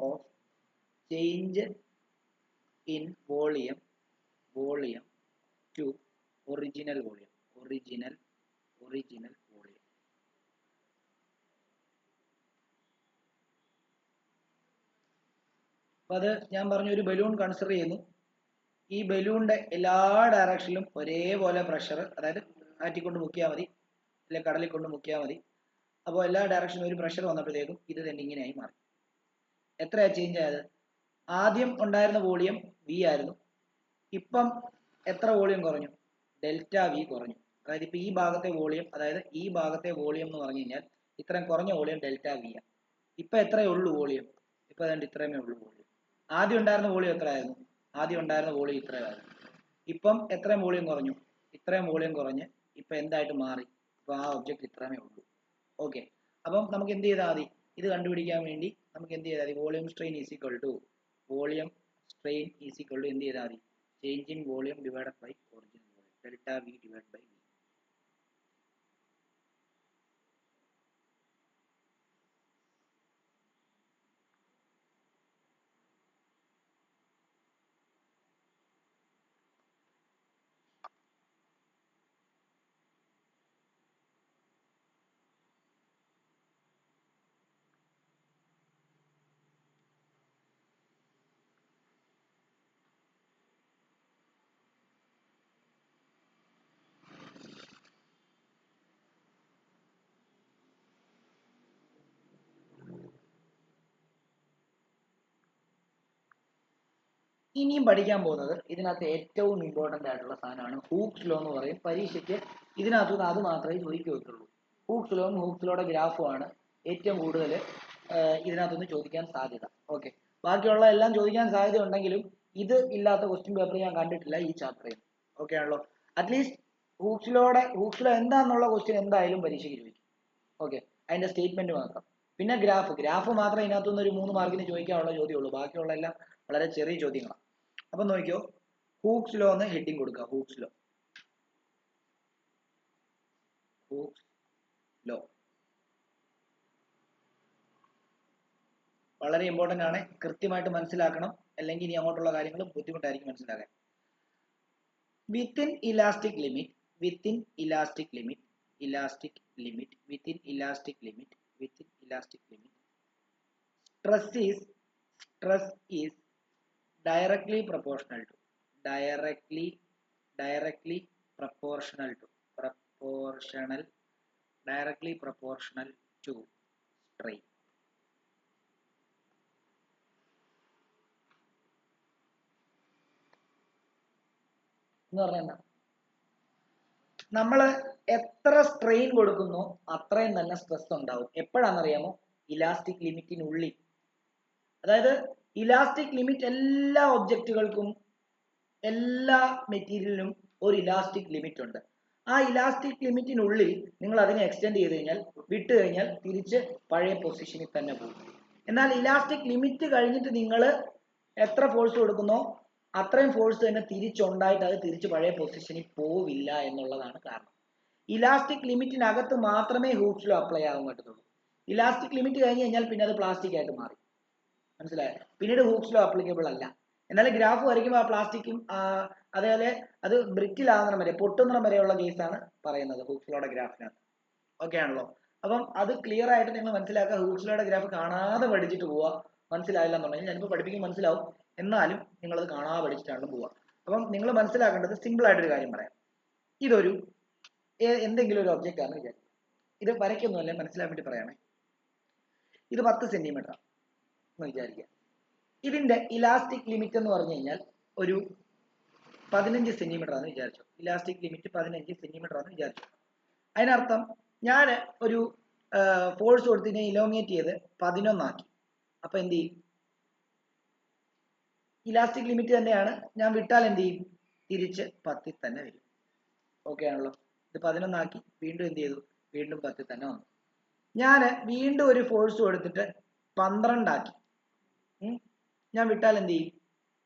of change in volume to original volume. അപ്പൊ അത് ഞാൻ പറഞ്ഞ ഒരു ബലൂൺ കൺസിഡർ ചെയ്യുന്നു. ഈ ബലൂണിന്റെ എല്ലാ ഡയറക്ഷനിലും ഒരേപോലെ പ്രഷർ, അതായത് ആറ്റിക്കൊണ്ട് മുക്കിയാൽ മതി, അല്ലെ കടലിൽ കൊണ്ട് മുക്കിയാൽ മതി. അപ്പോൾ എല്ലാ ഡയറക്ഷനിലും ഒരു പ്രഷർ വന്നപ്പോഴത്തേക്കും ഇത് തന്നെ ഇങ്ങനെയായി മാറി. എത്രയാ ചേഞ്ച് ആയത്? ആദ്യം ഉണ്ടായിരുന്ന വോളിയം വി ആയിരുന്നു. ഇപ്പം എത്ര വോളിയം കുറഞ്ഞു? ഡെൽറ്റ വി കുറഞ്ഞു. അതായത് ഇപ്പൊ ഈ ഭാഗത്തെ വോളിയം എന്ന് പറഞ്ഞു കഴിഞ്ഞാൽ ഇത്രയും കുറഞ്ഞ വോളിയം ഡെൽറ്റ വി ആണ്. ഇപ്പൊ എത്രയേ ഉള്ളൂ വോളിയം? ഇപ്പൊ അതുകൊണ്ട് ഇത്രയുമേ ഉള്ളൂ വോളിയം. ആദ്യം ഉണ്ടായിരുന്ന വോളിയം എത്രയായിരുന്നു? ആദ്യം ഉണ്ടായിരുന്ന വോളിയം ഇത്രയായിരുന്നു. ഇപ്പം എത്രയും വോളിയം കുറഞ്ഞു? ഇത്രയും വോളിയം കുറഞ്ഞ് ഇപ്പൊ എന്തായിട്ട് മാറി? ഇപ്പൊ ആ ഒബ്ജക്റ്റ് ഇത്രമേ ഉള്ളൂ. ഓക്കെ. അപ്പം നമുക്ക് എന്ത് ചെയ്താൽ മതി? ഇത് കണ്ടുപിടിക്കാൻ വേണ്ടി നമുക്ക് എന്ത് ചെയ്താൽ മതി? Volume strain is equal to എന്ത് ചെയ്താൽ മതി? Change in volume divided by original volume, delta V divide by V. ഇനിയും പഠിക്കാൻ പോകുന്നത് ഇതിനകത്ത് ഏറ്റവും ഇമ്പോർട്ടൻ്റ് ആയിട്ടുള്ള സാധനമാണ് ഹൂക്സ് ലോ എന്ന് പറയും. പരീക്ഷയ്ക്ക് ഇതിനകത്തുനിന്ന് അത് മാത്രമേ ചോദിക്കുകയുള്ളൂ. ഹൂക്സ് ലോയും ഹൂക്സ് ലോയുടെ ഗ്രാഫുമാണ് ഏറ്റവും കൂടുതൽ ഇതിനകത്തുനിന്ന് ചോദിക്കാൻ സാധ്യത. ഓക്കെ, ബാക്കിയുള്ള എല്ലാം ചോദിക്കാൻ സാധ്യത ഉണ്ടെങ്കിലും ഇത് ഇല്ലാത്ത ക്വസ്റ്റ്യൻ പേപ്പർ ഞാൻ കണ്ടിട്ടില്ല ഈ ചാപ്റ്ററിൽ. ഓക്കെ ആണല്ലോ. അറ്റ്ലീസ്റ്റ് ഹൂക്സ് ലോ എന്താണെന്നുള്ള ക്വസ്റ്റ്യൻ എന്തായാലും പരീക്ഷയ്ക്ക് ചോദിക്കും. ഓക്കെ, അതിന്റെ സ്റ്റേറ്റ്മെന്റ് മാത്രം. പിന്നെ ഗ്രാഫ് മാത്രമേ ഇതിനകത്തുനിന്ന് ഒരു 3 മാർക്കിന് ചോദിക്കാനുള്ള ചോദ്യമുള്ളൂ. ബാക്കിയുള്ള എല്ലാം വളരെ ചെറിയ ചോദ്യങ്ങളാണ്. അപ്പൊ നോക്കിയോ, ഹൂക്സ് ലോ എന്ന് ഹെഡിങ് കൊടുക്കുക. ഹൂക്സ് ലോ വളരെ ഇമ്പോർട്ടന്റ് ആണ്, കൃത്യമായിട്ട് മനസ്സിലാക്കണം, അല്ലെങ്കിൽ ഇനി അങ്ങോട്ടുള്ള കാര്യങ്ങൾ ബുദ്ധിമുട്ടായിരിക്കും മനസ്സിലാക്കാൻ. Within elastic limit stress is directly proportional to strain. എന്ന് പറഞ്ഞാൽ നമ്മൾ എത്ര സ്ട്രെയിൻ കൊടുക്കുന്നോ അത്രയും തന്നെ സ്ട്രെസ് ഉണ്ടാവും. എപ്പോഴാണെന്നറിയാമോ? ഇലാസ്റ്റിക് ലിമിറ്റിനുള്ളിൽ. അതായത് ഇലാസ്റ്റിക് ലിമിറ്റ് എല്ലാ ഒബ്ജക്റ്റുകൾക്കും എല്ലാ മെറ്റീരിയലിനും ഒരു ഇലാസ്റ്റിക് ലിമിറ്റ് ഉണ്ട്. ആ ഇലാസ്റ്റിക് ലിമിറ്റിനുള്ളിൽ നിങ്ങൾ അതിനെ എക്സ്റ്റെൻഡ് ചെയ്ത് കഴിഞ്ഞാൽ, വിട്ട് കഴിഞ്ഞാൽ തിരിച്ച് പഴയ പൊസിഷനിൽ തന്നെ പോകും. എന്നാൽ ഇലാസ്റ്റിക് ലിമിറ്റ് കഴിഞ്ഞിട്ട് നിങ്ങൾ എത്ര ഫോഴ്സ് കൊടുക്കുന്നോ അത്രയും ഫോഴ്സ് തന്നെ തിരിച്ചുണ്ടായിട്ട് അത് തിരിച്ച് പഴയ പൊസിഷനിൽ പോവില്ല എന്നുള്ളതാണ് കാരണം. ഇലാസ്റ്റിക് ലിമിറ്റിനകത്ത് മാത്രമേ ഹൂക്സ് ലോ അപ്ലൈ ആകാൻ പറ്റത്തുള്ളൂ. ഇലാസ്റ്റിക് ലിമിറ്റ് കഴിഞ്ഞ് കഴിഞ്ഞാൽ പിന്നെ അത് പ്ലാസ്റ്റിക് ആയിട്ട് മാറി. മനസ്സിലായോ? പിന്നീട് ഹൂക്സ് ലോ ആപ്ലിക്കബിൾ അല്ല. എന്നാൽ ഗ്രാഫ് വരയ്ക്കുമ്പോൾ ആ പ്ലാസ്റ്റിക്കും അതേപോലെ അത് ബ്രിറ്റിൽ ആകുന്ന വരെ, പൊട്ടുന്ന വരെയുള്ള കേസാണ് പറയുന്നത് ഹൂക്സ് ലോയുടെ ഗ്രാഫിനകത്ത്. ഓക്കെ ആണല്ലോ. അപ്പം അത് ക്ലിയർ ആയിട്ട് നിങ്ങൾ മനസ്സിലാക്കുക. ഹൂക്സ് ലോയുടെ ഗ്രാഫ് കാണാതെ പഠിച്ചിട്ട് പോവുക. മനസ്സിലായില്ല എന്നുണ്ടെങ്കിൽ ഞാനിപ്പോൾ പഠിപ്പിക്കും മനസ്സിലാവും, എന്നാലും നിങ്ങളത് കാണാതെ പഠിച്ചിട്ടാണ് പോവുക. അപ്പം നിങ്ങൾ മനസ്സിലാക്കേണ്ടത് സിമ്പിൾ ആയിട്ടൊരു കാര്യം പറയാം. ഇതൊരു എന്തെങ്കിലും ഒരു ഒബ്ജക്റ്റ് ആണ് വിചാരിക്കുക. ഇത് വരയ്ക്കൊന്നുമല്ല, മനസ്സിലാക്കാൻ വേണ്ടി പറയാമേ. ഇത് 10 സെന്റിമീറ്റർ എന്ന് വിചാരിക്കുക. ഇതിന്റെ ഇലാസ്റ്റിക് ലിമിറ്റ് എന്ന് പറഞ്ഞു കഴിഞ്ഞാൽ ഒരു 15 സെന്റിമീറ്റർ ആണെന്ന് വിചാരിച്ചു. ഇലാസ്റ്റിക് ലിമിറ്റ് 15 സെന്റിമീറ്റർ ആണെന്ന് വിചാരിച്ചു. അതിനർത്ഥം ഞാൻ ഒരു ഫോഴ്സ് കൊടുത്തിനെ ഇലോങ്ങേറ്റ് ചെയ്ത് 11 ആക്കി. അപ്പൊ എന്ത് ചെയ്യും? ഇലാസ്റ്റിക് ലിമിറ്റ് തന്നെയാണ്, ഞാൻ വിട്ടാൽ എന്ത് ചെയ്യും? തിരിച്ച് 10 തന്നെ വരും. ഓക്കെ ആണല്ലോ. ഇത് 11 ആക്കി, വീണ്ടും എന്ത് ചെയ്തു? വീണ്ടും 10 തന്നെ വന്നു. ഞാൻ വീണ്ടും ഒരു ഫോഴ്സ് കൊടുത്തിട്ട് 12 ആക്കി. ഞാൻ വിട്ടാൽ എന്ത് ചെയ്യും?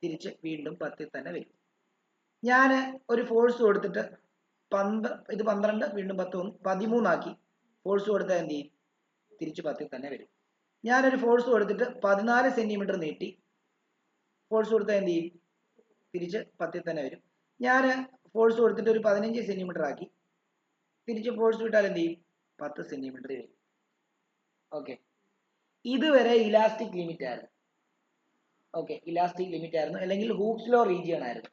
തിരിച്ച് വീണ്ടും 10 തന്നെ വരും. ഞാൻ ഒരു ഫോഴ്സ് കൊടുത്തിട്ട് ഇത് 12 വീണ്ടും 10 13 ആക്കി. ഫോഴ്സ് കൊടുത്താൽ എന്ത് ചെയ്യും? തിരിച്ച് 10 തന്നെ വരും. ഞാനൊരു ഫോഴ്സ് കൊടുത്തിട്ട് 14 സെന്റിമീറ്റർ നീട്ടി. ഫോഴ്സ് കൊടുത്താൽ എന്ത് ചെയ്യും? തിരിച്ച് 10 തന്നെ വരും. ഞാൻ ഫോഴ്സ് കൊടുത്തിട്ട് ഒരു 15 സെന്റിമീറ്റർ ആക്കി. തിരിച്ച് ഫോഴ്സ് വിട്ടാൽ എന്ത് ചെയ്യും? 10 സെന്റിമീറ്റർ വരും. ഓക്കെ, ഇതുവരെ ഇലാസ്റ്റിക് ലിമിറ്റ് ആയിരുന്നു. ഓക്കെ, ഇലാസ്റ്റിക് ലിമിറ്റ് ആയിരുന്നു, അല്ലെങ്കിൽ ഹൂക്സ് ലോ റീജിയൺ ആയിരുന്നു.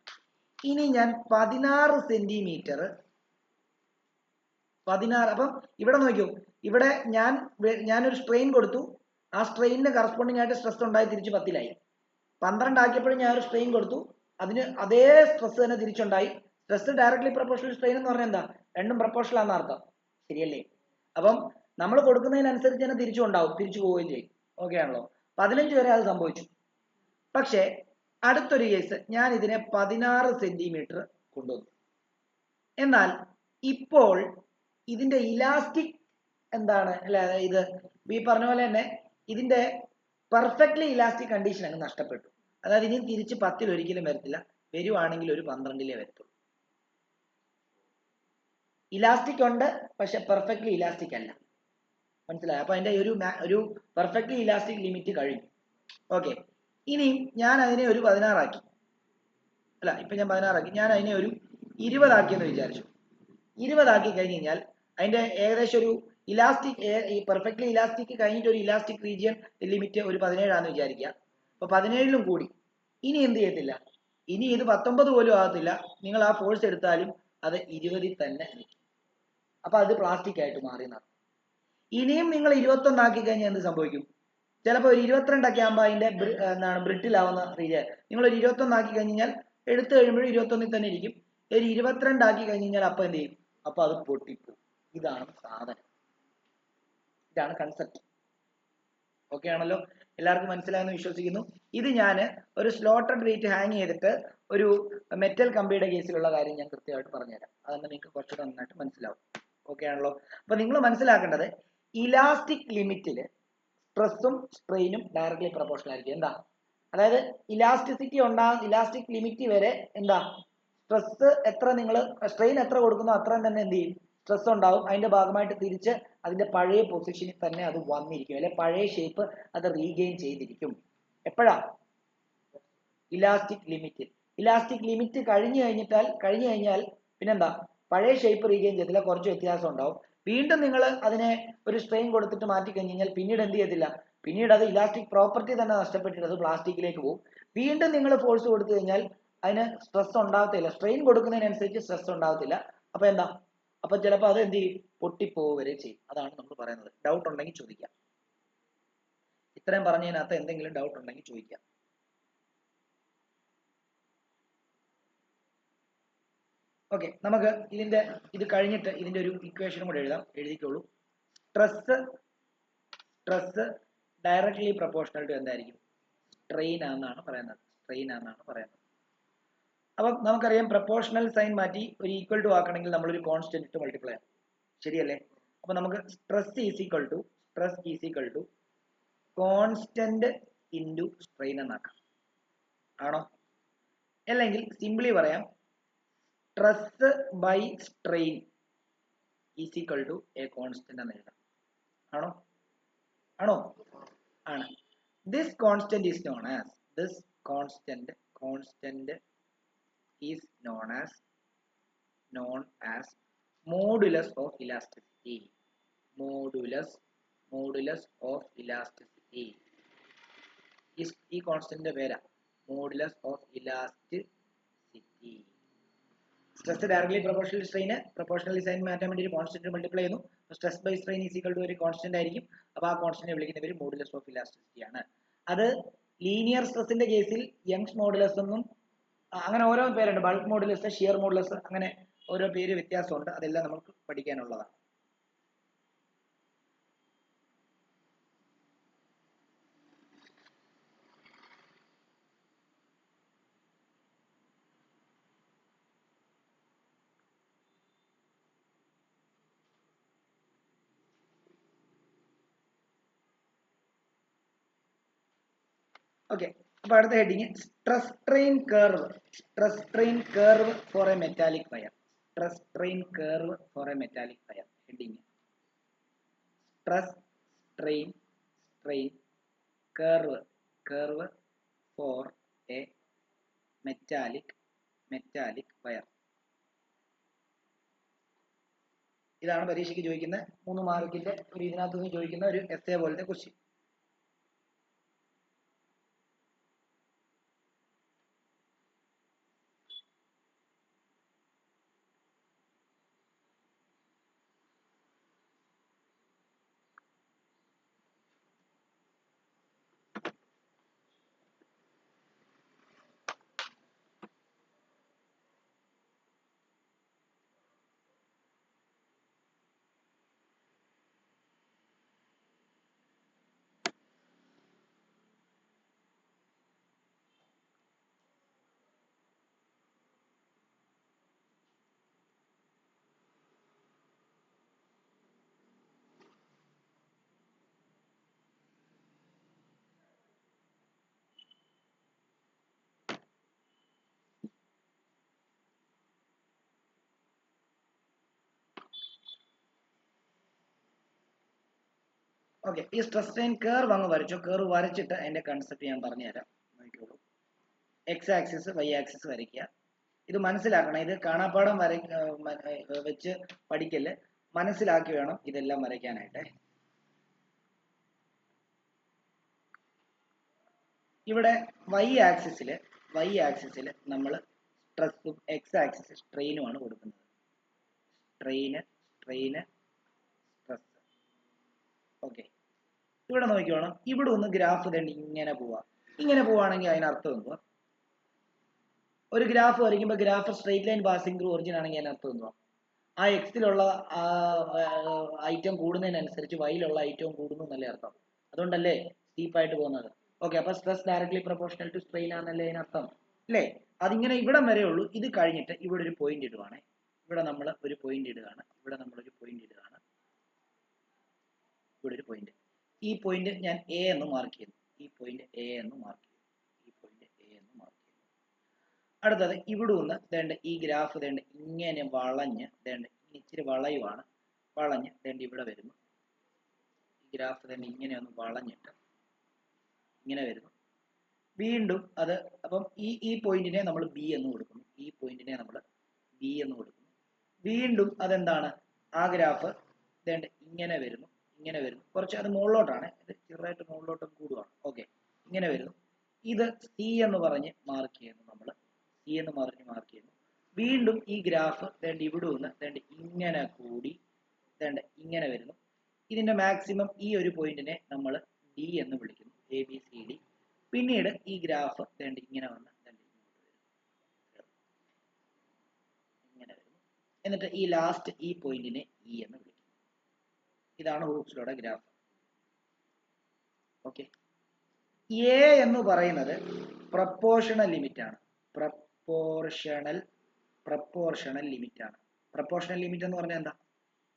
ഇനി ഞാൻ 16 സെന്റിമീറ്റർ 16. അപ്പം ഇവിടെ നോക്കൂ, ഇവിടെ ഞാനൊരു സ്ട്രെയിൻ കൊടുത്തു. ആ സ്ട്രെയിനിന് കറസ്പോണ്ടിങ് ആയിട്ട് സ്ട്രെസ് ഉണ്ടായി തിരിച്ച് 10 12 ആക്കിയപ്പോഴും ഞാൻ ഒരു സ്ട്രെയിൻ കൊടുത്തു, അതിന് അതേ സ്ട്രെസ് തന്നെ തിരിച്ചുണ്ടായി. സ്ട്രെസ് ഡയറക്ട്ലി പ്രൊപ്പോർഷണൽ സ്ട്രെയിൻ എന്ന് പറഞ്ഞാൽ എന്താ? രണ്ടും പ്രൊപ്പോർഷണൽ ആണെന്ന് അർത്ഥം. ശരിയല്ലേ? അപ്പം നമ്മൾ കൊടുക്കുന്നതിനനുസരിച്ച് തന്നെ തിരിച്ചു ഉണ്ടാവും, തിരിച്ചു പോവുകയും ചെയ്യും. ഓക്കെ ആണല്ലോ. 15 വരെ അത് സംഭവിച്ചു. പക്ഷേ അടുത്തൊരു കേസ്, ഞാൻ ഇതിനെ 16 സെന്റിമീറ്റർ കൊണ്ടുവന്നു. എന്നാൽ ഇപ്പോൾ ഇതിന്റെ ഇലാസ്റ്റിക് എന്താണ്? അല്ലെ, ഇത് ഈ പറഞ്ഞ പോലെ തന്നെ ഇതിന്റെ പെർഫെക്റ്റ്ലി ഇലാസ്റ്റിക് കണ്ടീഷൻ അങ്ങ് നഷ്ടപ്പെട്ടു. അതായത് ഇനി തിരിച്ച് 10 ഒരിക്കലും വരത്തില്ല, വരുവാണെങ്കിൽ ഒരു 12 വരത്തുള്ളൂ. ഇലാസ്റ്റിക് ഉണ്ട്, പക്ഷെ പെർഫെക്റ്റ്ലി ഇലാസ്റ്റിക് അല്ല. മനസ്സിലായോ? അപ്പൊ അതിന്റെ ഒരു പെർഫെക്റ്റ്ലി ഇലാസ്റ്റിക് ലിമിറ്റ് കഴിഞ്ഞു. ഓക്കെ, ഇനി ഞാൻ അതിനെ ഒരു 16 ആക്കി. അല്ല, ഇപ്പൊ ഞാൻ 16 ആക്കി. ഞാൻ അതിനെ ഒരു 20 ആക്കിയെന്ന് വിചാരിച്ചു. 20 ആക്കി കഴിഞ്ഞ് കഴിഞ്ഞാൽ അതിന്റെ ഏകദേശം ഒരു ഇലാസ്റ്റിക്, ഈ പെർഫെക്റ്റ്ലി ഇലാസ്റ്റിക് കഴിഞ്ഞിട്ട് ഒരു ഇലാസ്റ്റിക് റീജിയൻ ലിമിറ്റ് ഒരു 17 ആണെന്ന് വിചാരിക്കുക. അപ്പൊ 17ലും കൂടി. ഇനി എന്ത് ചെയ്യത്തില്ല? ഇനി ഇത് 19 പോലും ആകത്തില്ല. നിങ്ങൾ ആ ഫോഴ്സ് എടുത്താലും അത് 20 തന്നെ നിൽക്കും. അപ്പൊ അത് പ്ലാസ്റ്റിക് ആയിട്ട് മാറി. ഇനിയും നിങ്ങൾ 21 ആക്കി കഴിഞ്ഞാൽ എന്ത് സംഭവിക്കും? ചിലപ്പോൾ ഒരു 22 ഒക്കെ ആകുമ്പോൾ അതിന്റെ എന്താണ് ബ്രിട്ടിലാവുന്ന റീജിയൻ. നിങ്ങൾ ഒരു 21 ആക്കി കഴിഞ്ഞാൽ എടുത്തു കഴിയുമ്പോഴും 21 തന്നെ ഇരിക്കും. ഒരു 22 ആക്കി കഴിഞ്ഞാൽ അപ്പൊ എന്ത് ചെയ്യും? അപ്പൊ അത് പൊട്ടിപ്പോകും. ഇതാണ് സാധനം, ഇതാണ് കൺസെപ്റ്റ്. ഓക്കെ ആണല്ലോ, എല്ലാവർക്കും മനസ്സിലായെന്ന് വിശ്വസിക്കുന്നു. ഇത് ഞാൻ ഒരു സ്ലോട്ടഡ് വെയിറ്റ് ഹാങ് ചെയ്തിട്ട് ഒരു മെറ്റൽ കമ്പിയുടെ കേസിലുള്ള കാര്യം ഞാൻ കൃത്യമായിട്ട് പറഞ്ഞുതരാം. അതെന്ന് നിങ്ങൾക്ക് കുറച്ചുകൂടെ നന്നായിട്ട് മനസ്സിലാവും. ഓക്കെ ആണല്ലോ. അപ്പൊ നിങ്ങൾ മനസ്സിലാക്കേണ്ടത് ഇലാസ്റ്റിക് ലിമിറ്റിൽ സ്ട്രെസ്സും സ്ട്രെയിനും ഡയറക്ട്ലി പ്രൊപ്പോർഷണൽ ആയിരിക്കും. എന്താ അതായത് ഇലാസ്റ്റിസിറ്റി ഉണ്ടാകും, ഇലാസ്റ്റിക് ലിമിറ്റ് വരെ എന്താ സ്ട്രെസ് എത്ര നിങ്ങൾ സ്ട്രെയിൻ എത്ര കൊടുക്കുന്നോ അത്രയും തന്നെ എന്ത് ചെയ്യും, സ്ട്രെസ് ഉണ്ടാവും. അതിന്റെ ഭാഗമായിട്ട് തിരിച്ച് അതിന്റെ പഴയ പൊസിഷനിൽ തന്നെ അത് വന്നിരിക്കും, അല്ലെ പഴയ ഷേപ്പ് അത് റീഗെയിൻ ചെയ്തിരിക്കും. എപ്പോഴാ? Elastic limit. ഇലാസ്റ്റിക് ലിമിറ്റ് കഴിഞ്ഞു കഴിഞ്ഞാൽ പിന്നെന്താ, പഴയ ഷേപ്പ് റീഗെയിൻ ചെയ്തില്ല, കുറച്ച് വ്യത്യാസം ഉണ്ടാവും. വീണ്ടും നിങ്ങൾ അതിനെ ഒരു സ്ട്രെയിൻ കൊടുത്തിട്ട് മാറ്റി കഴിഞ്ഞാൽ പിന്നീട് എന്ത് ചെയ്യത്തില്ല, പിന്നീട് അത് ഇലാസ്റ്റിക് പ്രോപ്പർട്ടി തന്നെ നഷ്ടപ്പെട്ടിട്ട് അത് പ്ലാസ്റ്റിക്കിലേക്ക് പോകും. വീണ്ടും നിങ്ങൾ ഫോഴ്സ് കൊടുത്തു കഴിഞ്ഞാൽ അതിന് സ്ട്രെസ് ഉണ്ടാകത്തില്ല, സ്ട്രെയിൻ കൊടുക്കുന്നതിനനുസരിച്ച് സ്ട്രെസ് ഉണ്ടാകത്തില്ല. അപ്പൊ എന്താ, അപ്പൊ ചിലപ്പോൾ അത് എന്ത് ചെയ്യും, പൊട്ടിപ്പോവുക ചെയ്യും. അതാണ് നമ്മൾ പറയുന്നത്. ഡൗട്ട് ഉണ്ടെങ്കിൽ ചോദിക്കാം. ഇത്രയും പറഞ്ഞതിനകത്ത് എന്തെങ്കിലും ഡൗട്ട് ഉണ്ടെങ്കിൽ ചോദിക്കാം. ഓക്കെ, നമുക്ക് ഇത് കഴിഞ്ഞിട്ട് ഇതിന്റെ ഒരു ഇക്വേഷനും കൂടെ എഴുതിക്കോളൂ. സ്ട്രെസ് ഡയറക്ട്ലി പ്രൊപ്പോർഷണൽ ടു എന്തായിരിക്കും, സ്ട്രെയിൻ ആണെന്നാണ് പറയുന്നത്. അപ്പൊ നമുക്കറിയാം പ്രൊപ്പോർഷണൽ സൈൻ മാറ്റി ഒരു ഈക്വൽ ടു ആക്കണമെങ്കിൽ നമ്മളൊരു കോൺസ്റ്റന്റ് ഇട്ട് മൾട്ടിപ്ലൈ ആണ്, ശരിയല്ലേ? അപ്പൊ നമുക്ക് stress is equal to constant into strain എന്നാക്കാം. ആണോ? അല്ലെങ്കിൽ സിംപ്ലി പറയാം stress by strain is equal to a constant എന്ന് എഴുതാം. ആണോ? ആണ്. This constant is known as modulus of elasticity. Modulus of elasticity. ഈ കോൺസ്റ്റന്റിന്റെ പേരാ modulus of elasticity. Stress directly proportional strain proportional sign മാറ്റാൻ വേണ്ടി ഒരു കോൺസ്റ്റന്റ് മൾട്ടിപ്ലൈ ചെയ്യുന്നു. Stress by strain is equal to ഒരു കോൺസ്റ്റന്റ് ആയിരിക്കും. അപ്പൊ ആ കോൺസ്റ്റന്റ് വിളിക്കുന്ന പേര് മോഡുലസ് ഓഫ് ഇലാസ്റ്റിസിറ്റി ആണ്. അത് ലീനിയർ സ്ട്രെസിന്റെ കേസിൽ യങ്സ് മോഡുലസ് എന്നും അങ്ങനെ ഓരോ പേരുണ്ട്. ബൾക്ക് മോഡുലസ്, ഷിയർ മോഡുലസ്, അങ്ങനെ ഓരോ പേര് വ്യത്യാസമുണ്ട്. അതെല്ലാം നമുക്ക് പഠിക്കാനുള്ളതാണ്. ഓക്കെ, അപ്പൊ അടുത്ത heading stress strain curve four A metallic wire. Heading stress strain curve four A metallic wire. ഇതാണ് പരീക്ഷയ്ക്ക് ചോദിക്കുന്ന 3 മാർക്കിന്റെ ഒരു ഇതിനകത്ത് നിന്ന് ചോദിക്കുന്ന ഒരു എസ്സേ പോലത്തെ ക്വസ്റ്റ്യൻ. ഓക്കെ, ഈ സ്ട്രെസ് സ്ട്രെയിൻ കർവ് അങ്ങ് വരച്ചു. കർവ് വരച്ചിട്ട് അതിന്റെ കൺസെപ്റ്റ് ഞാൻ പറഞ്ഞുതരാം. നോക്കിക്കോളൂ. എക്സ് ആക്സിസ് വൈ ആക്സിസ് വരയ്ക്കുക. ഇത് മനസ്സിലാക്കണം. ഇത് കാണാപ്പാടം വെച്ച് പഠിക്കല്, മനസ്സിലാക്കി വേണം ഇതെല്ലാം വരയ്ക്കാനായിട്ട്. ഇവിടെ വൈ ആക്സിസിൽ നമ്മൾ സ്ട്രെസ്സും എക്സ് ആക്സിസ് സ്ട്രെയിനുമാണ് കൊടുക്കുന്നത്. Strain stress. ഓക്കെ, ഇവിടെ നോക്കിക്കോണം, ഇവിടെ ഒന്ന് ഗ്രാഫ് തന്നെ ഇങ്ങനെ പോവാ. ഇങ്ങനെ പോവാണെങ്കിൽ അതിനർത്ഥം എന്തുവാ? ഒരു ഗ്രാഫ് വരയ്ക്കുമ്പോൾ graph straight line passing through origin ആണെങ്കിൽ അതിനർത്ഥം എന്തുവാ? ആ എക്സിലുള്ള ഐറ്റം കൂടുന്നതിനനുസരിച്ച് വൈയിലുള്ള ഐറ്റവും കൂടുന്നു എന്നല്ലേ അർത്ഥം. അതുകൊണ്ടല്ലേ സ്റ്റീപ്പായിട്ട് പോകുന്നത്. ഓക്കെ, അപ്പൊ stress directly proportional to strain ആണെന്നല്ലേ അതിനർത്ഥം അല്ലേ? അതിങ്ങനെ ഇവിടം വരെ ഉള്ളൂ. ഇത് കഴിഞ്ഞിട്ട് ഇവിടെ ഒരു പോയിന്റ് ഇടുവാണ്. ഇവിടെ നമ്മൾ ഒരു പോയിന്റ് ഇടുകയാണ്. ഇവിടെ നമ്മൾ ഒരു പോയിന്റ് ഇടുകയാണ്. ഇവിടെ ഒരു പോയിന്റ്. ഈ പോയിന്റ് ഞാൻ എ എന്ന് മാർക്ക് ചെയ്യുന്നു. ഈ പോയിന്റ് എ എന്ന് മാർക്ക് ചെയ്യുന്നു. ഈ പോയിന്റ് എ എന്ന് മാർക്ക് ചെയ്യുന്നു. അടുത്തത് ഇവിടെ ഒന്ന് വേണ്ട ഈ ഗ്രാഫ് വേണ്ട ഇങ്ങനെ വളഞ്ഞ് വേണ്ട ഇച്ചിരി വളയുവാണ്. വളഞ്ഞ് വേണ്ട ഇവിടെ വരുന്നു. ഈ ഗ്രാഫ് തന്നെ ഇങ്ങനെ ഒന്ന് വളഞ്ഞിട്ട് ഇങ്ങനെ വരുന്നു. വീണ്ടും അത് അപ്പം ഈ പോയിന്റിനെ നമ്മൾ ബി എന്ന് കൊടുക്കുന്നു. ഈ പോയിന്റിനെ നമ്മൾ ബി എന്ന് കൊടുക്കുന്നു. വീണ്ടും അതെന്താണ്? ആ ഗ്രാഫ് വേണ്ട ഇങ്ങനെ വരുന്നു. ഇങ്ങനെ വരുന്നു. കുറച്ച് അത് മുകളിലോട്ടാണ്. ഇത് ചെറുതായിട്ട് മുകളിലോട്ട് കൂടുവാണ്. ഓക്കെ, ഇങ്ങനെ വരുന്നു. ഇത് സി എന്ന് പറഞ്ഞ് മാർക്ക് ചെയ്യുന്നു. നമ്മൾ സി എന്ന് പറഞ്ഞ് മാർക്ക് ചെയ്യുന്നു. വീണ്ടും ഈ ഗ്രാഫ് വേണ്ട ഇവിടെ നിന്ന് വേണ്ട ഇങ്ങനെ കൂടി വേണ്ട ഇങ്ങനെ വരുന്നു. ഇതിന്റെ മാക്സിമം ഈ ഒരു പോയിന്റിനെ നമ്മൾ ഡി എന്ന് വിളിക്കുന്നു. A B C D. പിന്നീട് ഈ ഗ്രാഫ് വേണ്ട ഇങ്ങനെ വന്ന് വേണ്ട ഇങ്ങനെ വരുന്നു. എന്നിട്ട് ഈ ലാസ്റ്റ് ഈ പോയിന്റിനെ ഇ എന്ന് വിളിക്കുന്നു. ഇതാണ് ഹൂക്സ് ലോയുടെ ഗ്രാഫ്. ഓക്കെ, എ എന്ന് പറയുന്നത് പ്രപ്പോർഷണൽ ലിമിറ്റ് ആണ്. പ്രപ്പോർഷണൽ ലിമിറ്റ് ആണ്. പ്രപ്പോർഷണൽ ലിമിറ്റ് എന്ന് പറഞ്ഞാൽ എന്താ?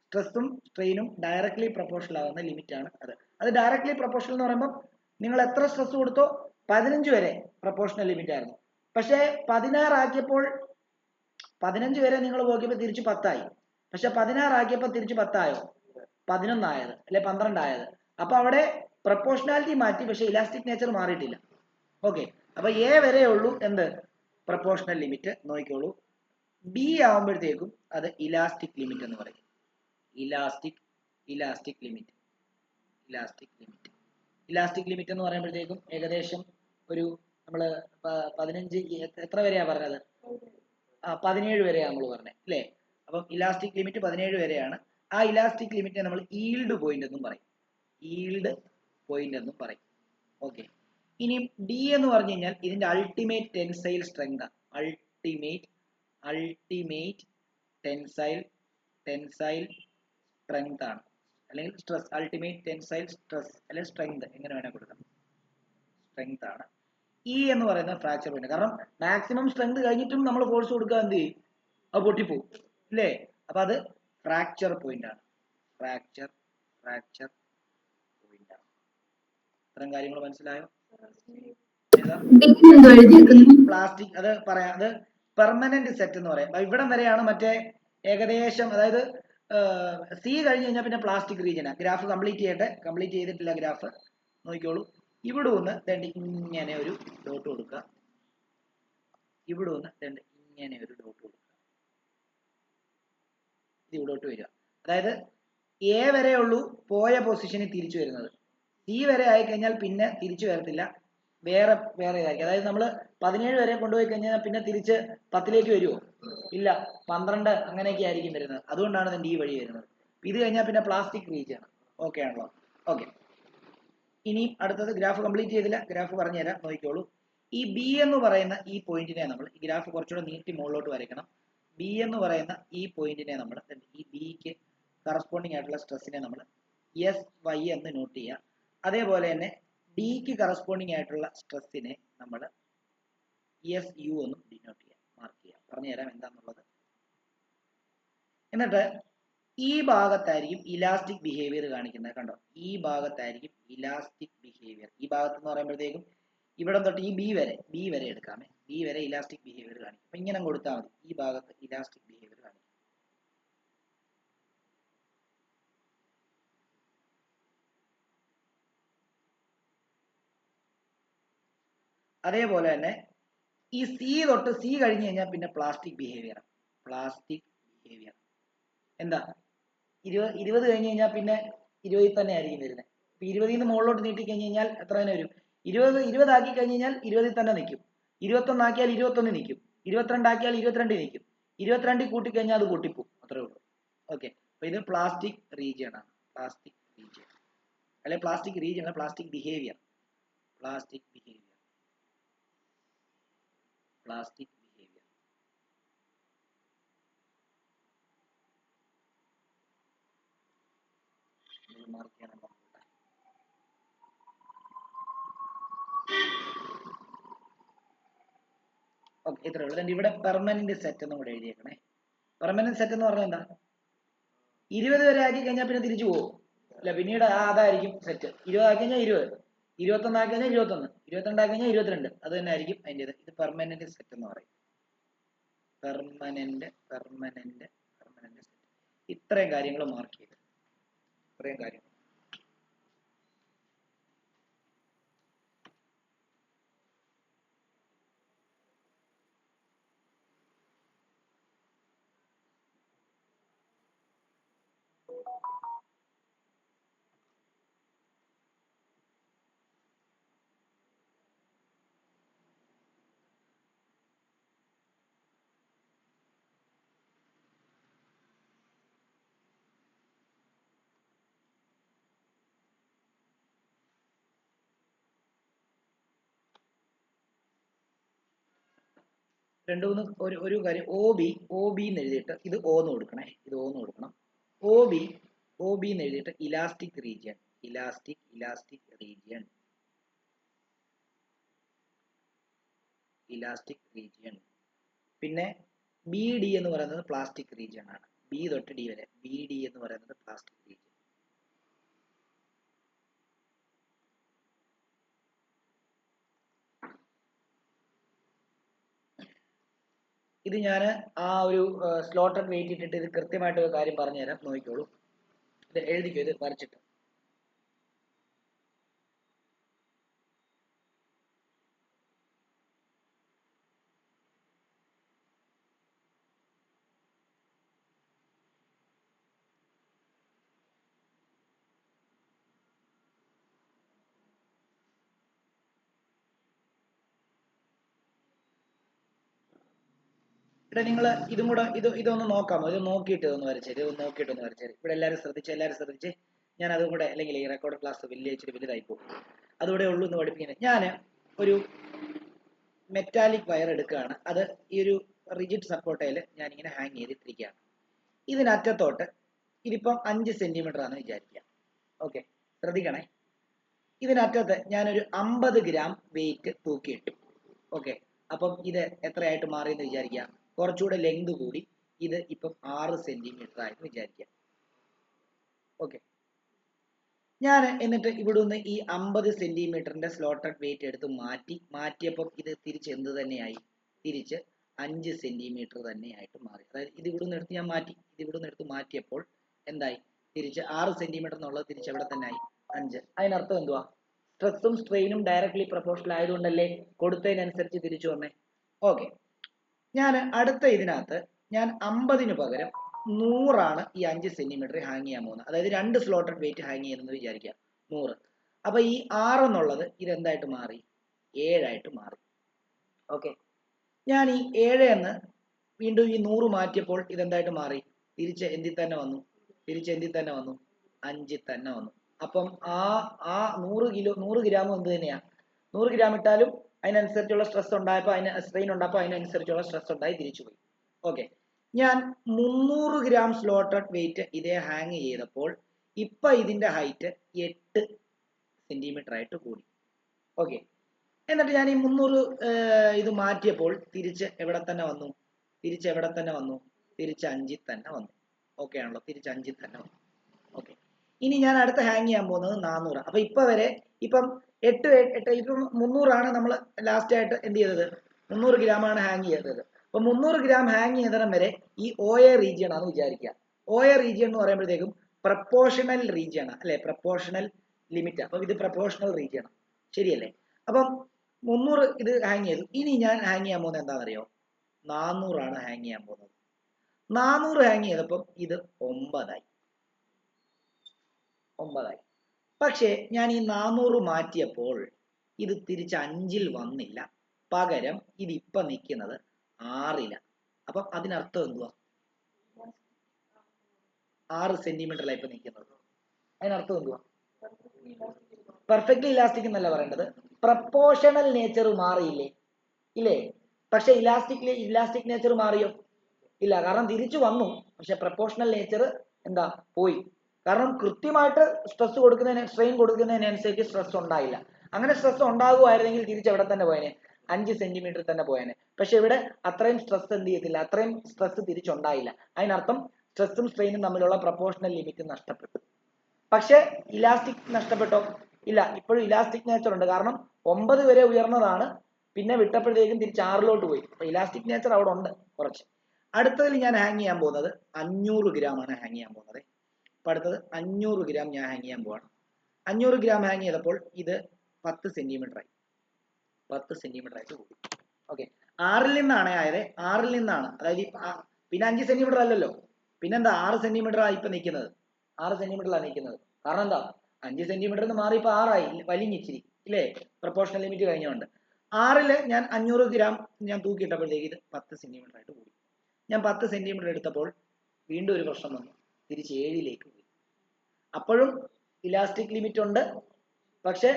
സ്ട്രെസ്സും സ്ട്രെയിനും ഡയറക്ട്ലി പ്രപ്പോർഷണൽ ആകുന്ന ലിമിറ്റ് ആണ് അത്. അത് ഡയറക്ട്ലി പ്രപ്പോർഷണൽ എന്ന് പറയുമ്പോൾ നിങ്ങൾ എത്ര സ്ട്രെസ് കൊടുത്തോ 15 വരെ പ്രപ്പോർഷണൽ ലിമിറ്റ് ആയിരുന്നു. പക്ഷേ 16 ആക്കിയപ്പോൾ 15 വരെ നിങ്ങൾ നോക്കിയപ്പോൾ തിരിച്ച് 10 ആയി. പക്ഷെ 16 ആക്കിയപ്പോൾ തിരിച്ച് 10 ആയോ? 11 ആയത് അല്ലെ 12 ആയത്. അപ്പൊ അവിടെ പ്രപ്പോർഷണാലിറ്റി മാറ്റി, പക്ഷെ ഇലാസ്റ്റിക് നേച്ചർ മാറിയിട്ടില്ല. ഓക്കെ, അപ്പൊ എ വരെ ഉള്ളൂ എന്ത്? Proportional limit. നോക്കിക്കോളൂ, ബി ആവുമ്പോഴത്തേക്കും അത് ഇലാസ്റ്റിക് ലിമിറ്റ് എന്ന് പറയും. Elastic limit. ഇലാസ്റ്റിക് ലിമിറ്റ് എന്ന് പറയുമ്പോഴത്തേക്കും ഏകദേശം ഒരു നമ്മള് 15 എത്ര വരെയാ പറഞ്ഞത്? 17 വരെയാണ് നമ്മൾ പറഞ്ഞത് അല്ലേ? അപ്പം ഇലാസ്റ്റിക് ലിമിറ്റ് 17 വരെയാണ്. ആ ഇലാസ്റ്റിക് ലിമിറ്റിനെ നമ്മൾ ഈൽഡ് പോയിന്റ് എന്നും പറയും. ഓക്കെ, ഇനി ഡി എന്ന് പറഞ്ഞു കഴിഞ്ഞാൽ ഇതിന്റെ ultimate tensile strength. Ultimate tensile strength ആണ്, അല്ലെങ്കിൽ സ്ട്രെസ്. അൾട്ടിമേറ്റ് ടെൻസൈൽ സ്ട്രെസ് അല്ലെങ്കിൽ സ്ട്രെങ്ത് എങ്ങനെ വേണേൽ കൊടുക്കാം. സ്ട്രെങ്ത് ആണ്. ഇ എന്ന് പറയുന്നത് ഫ്രാക്ചർ പോയിന്റ്. കാരണം മാക്സിമം സ്ട്രെങ്ത് കഴിഞ്ഞിട്ടും നമ്മൾ ഫോഴ്സ് കൊടുക്കുക എന്ത് ചെയ്യും? അത് പൊട്ടിപ്പോവും അല്ലേ? അപ്പൊ അത് ഫ്രാക്ചർ പോയിന്റ് ആണ്. ഫ്രാക്ചർ പോയിന്റ് ആണ്. ഇത്തരം കാര്യങ്ങൾ മനസ്സിലായോ? പ്ലാസ്റ്റിക് അത് പറയാം. അത് പെർമനന്റ് സെറ്റ് എന്ന് പറയാം. ഇവിടം വരെയാണ് മറ്റേ ഏകദേശം, അതായത് സി കഴിഞ്ഞ് കഴിഞ്ഞാൽ പിന്നെ പ്ലാസ്റ്റിക് റീജിയനാ. ഗ്രാഫ് കംപ്ലീറ്റ് ചെയ്തിട്ടില്ല ഗ്രാഫ്. നോക്കിക്കോളൂ, ഇവിടെ ഒന്ന് ഇങ്ങനെ ഒരു ഡോട്ട് കൊടുക്കുക. ഇവിടെ ഒന്ന് ഇങ്ങനെ ഒരു ഡോട്ട് കൊടുക്കുക. ഇത് ഇവിടോട്ട് വരിക. അതായത് എ വരെ ഉള്ളൂ പോയ പൊസിഷനിൽ തിരിച്ചു വരുന്നത്. സി വരെ ആയിക്കഴിഞ്ഞാൽ പിന്നെ തിരിച്ചു വരത്തില്ല, വേറെ ഇതായിരിക്കും. അതായത് നമ്മൾ 17 വരെ കൊണ്ടുപോയി കഴിഞ്ഞാൽ പിന്നെ തിരിച്ച് 10ലേക്ക് വരുമോ? ഇല്ല, 12 അങ്ങനെയൊക്കെ ആയിരിക്കും വരുന്നത്. അതുകൊണ്ടാണ് ഇതിന്റെ ഈ വഴി വരുന്നത്. ഇത് കഴിഞ്ഞാൽ പിന്നെ പ്ലാസ്റ്റിക് റീജിയൻ. ഓക്കെ ആണല്ലോ? ഓക്കെ, ഇനി അടുത്തത് ഗ്രാഫ് കംപ്ലീറ്റ് ചെയ്തില്ല, ഗ്രാഫ് പറഞ്ഞു തരാം. നോക്കിക്കോളൂ, ഈ ബി എന്ന് പറയുന്ന ഈ പോയിന്റിനെ നമ്മൾ, ഈ ഗ്രാഫ് കുറച്ചുകൂടെ നീട്ടി മുകളിലോട്ട് വരയ്ക്കണം. ബി എന്ന് പറയുന്ന ഈ പോയിന്റിനെ നമ്മൾ, ഈ ബിക്ക് കറസ്പോണ്ടിങ് ആയിട്ടുള്ള സ്ട്രെസ്സിനെ നമ്മൾ എസ് വൈ എന്ന് നോട്ട് ചെയ്യുക. അതേപോലെ തന്നെ ഡിക്ക് കറസ്പോണ്ടിങ് ആയിട്ടുള്ള സ്ട്രെസ്സിനെ നമ്മൾ എസ് യു എന്നും ഡിനോട്ട് ചെയ്യാം, മാർക്ക് ചെയ്യാം. പറഞ്ഞു തരാം എന്താണെന്നുള്ളത്. എന്നിട്ട് ഈ ഭാഗത്തായിരിക്കും ഇലാസ്റ്റിക് ബിഹേവിയർ കാണിക്കുന്നത്. കണ്ടോ, ഈ ഭാഗത്തായിരിക്കും ഇലാസ്റ്റിക് ബിഹേവിയർ. ഈ ഭാഗത്ത് എന്ന് പറയുമ്പോഴത്തേക്കും ഇവിടെ തൊട്ട് ഈ ബി വരെ എടുക്കാമേ. ബി വരെ ഇലാസ്റ്റിക് ബിഹേവിയർ കാണിക്കും. അപ്പൊ ഇങ്ങനെ കൊടുത്താൽ മതി. ഈ ഭാഗത്ത് ഇലാസ്റ്റിക് ബിഹേവിയർ കാണിക്കും. അതേപോലെ തന്നെ ഈ സി തൊട്ട് സി കഴിഞ്ഞ് കഴിഞ്ഞാൽ പിന്നെ പ്ലാസ്റ്റിക് ബിഹേവിയർ. എന്താ 20 കഴിഞ്ഞ് കഴിഞ്ഞാൽ പിന്നെ 20 തന്നെ ആയിരിക്കും വരുന്നത്. ഇപ്പൊ 20 നിന്ന് മുകളിലോട്ട് നീട്ടി കഴിഞ്ഞ് കഴിഞ്ഞാൽ എത്ര തന്നെ വരും? 20 ആക്കി കഴിഞ്ഞ് കഴിഞ്ഞാൽ 20 തന്നെ നിൽക്കും. 21 ആക്കിയാൽ 21 നിൽക്കും. 22 ആക്കിയാൽ 22 നിൽക്കും. 22 കൂട്ടിക്കഴിഞ്ഞാൽ അത് പൊട്ടിപ്പോവും. അത്രേ ഉള്ളൂ. ഓക്കെ, അപ്പൊ ഇത് പ്ലാസ്റ്റിക് റീജിയൻ ആണ്. അല്ലെങ്കിൽ പ്ലാസ്റ്റിക് റീജിയൻ അല്ല, plastic behaviour. Plastic behaviour. Plastic behaviour. Mark ചെയ്യണം. ഓക്കെ, ഇത്രേ ഉള്ളൂ. ഇവിടെ പെർമനന്റ് സെറ്റ് എന്നും കൂടെ എഴുതിയേക്കണേ. പെർമനന്റ് സെറ്റ് എന്ന് പറഞ്ഞാൽ എന്താ? 20 വരെ ആക്കി കഴിഞ്ഞാൽ പിന്നെ തിരിച്ചു പോകും അല്ല, പിന്നീട് അതായിരിക്കും സെറ്റ്. 20 ആക്കി കഴിഞ്ഞാൽ 20, 21 ആക്കി കഴിഞ്ഞാൽ 21, 22 ആക്കി കഴിഞ്ഞാൽ 22. അത് തന്നെ ആയിരിക്കും അതിൻ്റെ. ഇത് പെർമനന്റ് സെറ്റ് എന്ന് പറയും. Permanent set. ഇത്രയും കാര്യങ്ങൾ മാർക്ക് ചെയ്ത്, ഇത്രയും കാര്യങ്ങൾ. ഒരു കാര്യം, ഒ ബി എന്ന് എഴുതിയിട്ട് ഇത് ഓന്ന് കൊടുക്കണേ. ഇത് ഓന്ന് കൊടുക്കണം. ഒ ബി എന്ന് എഴുതിയിട്ട് ഇലാസ്റ്റിക് റീജിയൻ. Elastic region. പിന്നെ ബി ഡി എന്ന് പറയുന്നത് പ്ലാസ്റ്റിക് റീജിയൻ ആണ്. ബി തൊട്ട് ഡി വരെ ബി ഡി എന്ന് പറയുന്നത് പ്ലാസ്റ്റിക് റീജിയൻ. ഇത് ഞാൻ ആ ഒരു സ്ലോട്ടഡ് വെയിറ്റ് ഇട്ടിട്ട് ഇത് കൃത്യമായിട്ട് ഒരു കാര്യം പറഞ്ഞു തരാം, നോക്കിക്കോളൂ. ഇത് എഴുതിക്കോ, ഇത് വരച്ചിട്ട്. ഇവിടെ നിങ്ങൾ ഇതും കൂടെ ഇതൊന്ന് നോക്കാമോ? ഇത് നോക്കിയിട്ട് ഒന്ന് വരച്ചേര്. ഇവിടെ എല്ലാവരും ശ്രദ്ധിച്ച്. ഞാൻ അതും കൂടെ, അല്ലെങ്കിൽ ഈ റെക്കോർഡ് ക്ലാസ് വലുതായി പോകും. അതുകൂടെ ഉള്ളൂ എന്ന് പഠിപ്പിക്കുന്നത്. ഞാൻ ഒരു മെറ്റാലിക് വയർ എടുക്കുകയാണ്. അത് ഈ ഒരു റിജിഡ് സപ്പോർട്ടയിൽ ഞാനിങ്ങനെ ഹാങ് ചെയ്തിട്ടിരിക്കുകയാണ്. ഇതിനറ്റത്തോട്ട് ഇതിപ്പം 5 സെന്റിമീറ്റർ ആണെന്ന് വിചാരിക്കുക. ഓക്കെ, ശ്രദ്ധിക്കണേ. ഇതിനറ്റത്ത് ഞാനൊരു 50 ഗ്രാം വെയിറ്റ് തൂക്കിയിട്ടു. ഓക്കെ, അപ്പം ഇത് എത്രയായിട്ട് മാറിയെന്ന് വിചാരിക്കുക. കുറച്ചുകൂടെ ലെങ്ത് കൂടി. ഇത് ഇപ്പം 6 സെന്റിമീറ്റർ ആയെന്ന് വിചാരിക്കുക. ഓക്കെ, ഞാൻ എന്നിട്ട് ഇവിടെ നിന്ന് ഈ 50 സെന്റിമീറ്ററിന്റെ സ്ലോട്ടഡ് വെയിറ്റ് എടുത്ത് മാറ്റിയപ്പോൾ ഇത് തിരിച്ച് എന്ത് തന്നെയായി? തിരിച്ച് 5 സെന്റിമീറ്റർ തന്നെയായിട്ട് മാറി. അതായത് ഇത് ഇവിടെ നിന്ന് എടുത്ത് ഞാൻ മാറ്റി. ഇത് ഇവിടെ നിന്ന് എടുത്ത് മാറ്റിയപ്പോൾ എന്തായി? തിരിച്ച് 6 സെന്റിമീറ്റർ എന്നുള്ളത് തിരിച്ച് എവിടെ തന്നെ ആയി? 5. അതിനർത്ഥം എന്തുവാ? സ്ട്രെസ്സും സ്ട്രെയിനും ഡയറക്ട്ലി പ്രൊപ്പോർഷണൽ ആയതുകൊണ്ടല്ലേ കൊടുത്തതിനനുസരിച്ച് തിരിച്ചു വന്നേ. ഓക്കെ, ഞാൻ അടുത്ത ഇതിനകത്ത് ഞാൻ 50-ന് പകരം 100 ഈ 5 സെന്റിമീറ്റർ ഹാങ് ചെയ്യാൻ പോകുന്നത്. അതായത് 2 സ്ലോട്ടഡ് വെയിറ്റ് ഹാങ് ചെയ്യുന്നത് വിചാരിക്കുക, 100. അപ്പൊ ഈ 6 എന്നുള്ളത് ഇതെന്തായിട്ട് മാറി? 7 ആയിട്ട് മാറി. ഓക്കെ, ഞാൻ ഈ 7 എന്ന് വീണ്ടും ഈ 100 മാറ്റിയപ്പോൾ ഇതെന്തായിട്ട് മാറി? തിരിച്ച് എന്തിൽ തന്നെ വന്നു? 5 തന്നെ വന്നു. അപ്പം ആ 100 ഗ്രാം എന്ത് തന്നെയാ? 100 ഗ്രാം ഇട്ടാലും അതിനനുസരിച്ചുള്ള സ്ട്രെസ് ഉണ്ടായപ്പോൾ സ്ട്രെയിൻ ഉണ്ടായപ്പോൾ അതിനനുസരിച്ചുള്ള സ്ട്രെസ് ഉണ്ടായി തിരിച്ചുപോയി. ഓക്കെ, ഞാൻ 300 ഗ്രാം സ്ലോട്ടഡ് വെയിറ്റ് ഇതേ ഹാങ് ചെയ്തപ്പോൾ ഇപ്പൊ ഇതിന്റെ ഹൈറ്റ് 8 സെന്റിമീറ്റർ ആയിട്ട് കൂടി. ഓക്കെ, എന്നിട്ട് ഞാൻ ഈ 300 ഇത് മാറ്റിയപ്പോൾ തിരിച്ച് എവിടെ തന്നെ വന്നു? തിരിച്ച് 5 തന്നെ വന്നു. ഓക്കെ ആണല്ലോ, തിരിച്ച് 5 തന്നെ വന്നു. ഓക്കെ, ഇനി ഞാൻ അടുത്ത ഹാങ് ചെയ്യാൻ പോകുന്നത് 400. അപ്പൊ ഇപ്പൊ വരെ ഇപ്പം 8 ഇപ്പം 300 നമ്മൾ ലാസ്റ്റ് ആയിട്ട് എന്ത് ചെയ്തത്? 300 ഗ്രാം ആണ് ഹാങ് ചെയ്തത്. അപ്പൊ 300 ഗ്രാം ഹാങ് ചെയ്തതിനും വരെ ഈ OA റീജിയൻ ആണെന്ന് വിചാരിക്കുക. OA റീജിയൻ എന്ന് പറയുമ്പോഴത്തേക്കും പ്രപ്പോർഷണൽ റീജിയൻ ആണ് അല്ലെ? Proportional limit. അപ്പൊ ഇത് പ്രപ്പോർഷണൽ റീജിയൻ ആണ്, ശരിയല്ലേ? അപ്പം 300 ഇത് ഹാങ് ചെയ്തു. ഇനി ഞാൻ ഹാങ് ചെയ്യാൻ പോകുന്നത് എന്താണെന്നറിയോ? 400 ആണ് ഹാങ് ചെയ്യാൻ പോകുന്നത്. 400 ഹാങ് ചെയ്തപ്പം ഇത് 9 ആയി. പക്ഷേ ഞാൻ ഈ 400 മാറ്റിയപ്പോൾ ഇത് തിരിച്ച് 5-ൽ വന്നില്ല. പകരം ഇത് ഇപ്പൊ നിൽക്കുന്നത് 6-ലാണ്. അപ്പം അതിനർത്ഥം എന്തുവാ? 6 സെന്റിമീറ്ററിലാണ് ഇപ്പൊ നിൽക്കുന്നത്. അതിനർത്ഥം എന്തുവാ? പെർഫെക്റ്റ്ലി ഇലാസ്റ്റിക് എന്നല്ല പറയേണ്ടത്, പ്രപ്പോർഷണൽ നേച്ചർ മാറിയില്ലേ, ഇല്ലേ? പക്ഷെ ഇലാസ്റ്റിക് നേച്ചർ മാറിയോ? ഇല്ല, കാരണം തിരിച്ചു വന്നു, പക്ഷെ പ്രപ്പോർഷണൽ നേച്ചർ എന്താ പോയി. കാരണം കൃത്യമായിട്ട് സ്ട്രെസ് കൊടുക്കുന്നതിന് സ്ട്രെയിൻ കൊടുക്കുന്നതിനനുസരിച്ച് സ്ട്രെസ് ഉണ്ടായില്ല. അങ്ങനെ സ്ട്രെസ് ഉണ്ടാകുമായിരുന്നെങ്കിൽ തിരിച്ച് എവിടെ തന്നെ പോയേനെ, 5 സെന്റിമീറ്റർ തന്നെ പോയേനെ. പക്ഷെ ഇവിടെ അത്രയും സ്ട്രെസ് എന്ത് ചെയ്യത്തില്ല, അത്രയും സ്ട്രെസ് തിരിച്ചുണ്ടായില്ല. അതിനർത്ഥം സ്ട്രെസ്സും സ്ട്രെയിനും തമ്മിലുള്ള പ്രപ്പോർഷണൽ ലിമിറ്റ് നഷ്ടപ്പെട്ടു. പക്ഷെ ഇലാസ്റ്റിക് നഷ്ടപ്പെട്ടോ? ഇല്ല, ഇപ്പോഴും ഇലാസ്റ്റിക് നേച്ചർ ഉണ്ട്. കാരണം 9 വരെ ഉയർന്നതാണ്, പിന്നെ വിട്ടപ്പോഴത്തേക്കും തിരിച്ച് 6 പോയി. അപ്പൊ ഇലാസ്റ്റിക് നേച്ചർ അവിടെ ഉണ്ട് കുറച്ച്. അടുത്തതിൽ ഞാൻ ഹാങ് ചെയ്യാൻ പോകുന്നത് 500 ഗ്രാം ആണ് ഹാങ് ചെയ്യാൻ പോകുന്നത്. അപ്പൊ അടുത്തത് 500 ഗ്രാം ഞാൻ ഹാങ് ചെയ്യാൻ പോവാണ്. 500 ഗ്രാം ഹാങ് ചെയ്തപ്പോൾ ഇത് 10 സെന്റിമീറ്റർ ആയി, 10 സെന്റിമീറ്റർ ആയിട്ട് കൂടി. ഓക്കെ, 6 നിന്നാണ് ആയത്, 6 നിന്നാണ്, അതായത് പിന്നെ 5 സെന്റിമീറ്റർ അല്ലല്ലോ, പിന്നെന്താ 6 സെന്റിമീറ്റർ ആയി ഇപ്പൊ നിൽക്കുന്നത്, 6 സെന്റിമീറ്ററിലാണ് നിൽക്കുന്നത്. കാരണം എന്താ, 5 സെന്റിമീറ്റർ മാറി ഇപ്പൊ 6 ആയി, വലിഞ്ഞിച്ചിരി ഇല്ലേ, പ്രപ്പോർഷണൽ ലിമിറ്റ് കഴിഞ്ഞുകൊണ്ട്. 6 ഞാൻ 500 ഗ്രാം ഞാൻ തൂക്കിയിട്ടപ്പോഴത്തേക്ക് ഇത് 10 സെന്റിമീറ്റർ ആയിട്ട് കൂടി. ഞാൻ 10 സെന്റിമീറ്റർ എടുത്തപ്പോൾ വീണ്ടും ഒരു പ്രശ്നം വന്നു, തിരിച്ച് 7 പോയി. അപ്പോഴും ഇലാസ്റ്റിക് ലിമിറ്റ് ഉണ്ട്, പക്ഷെ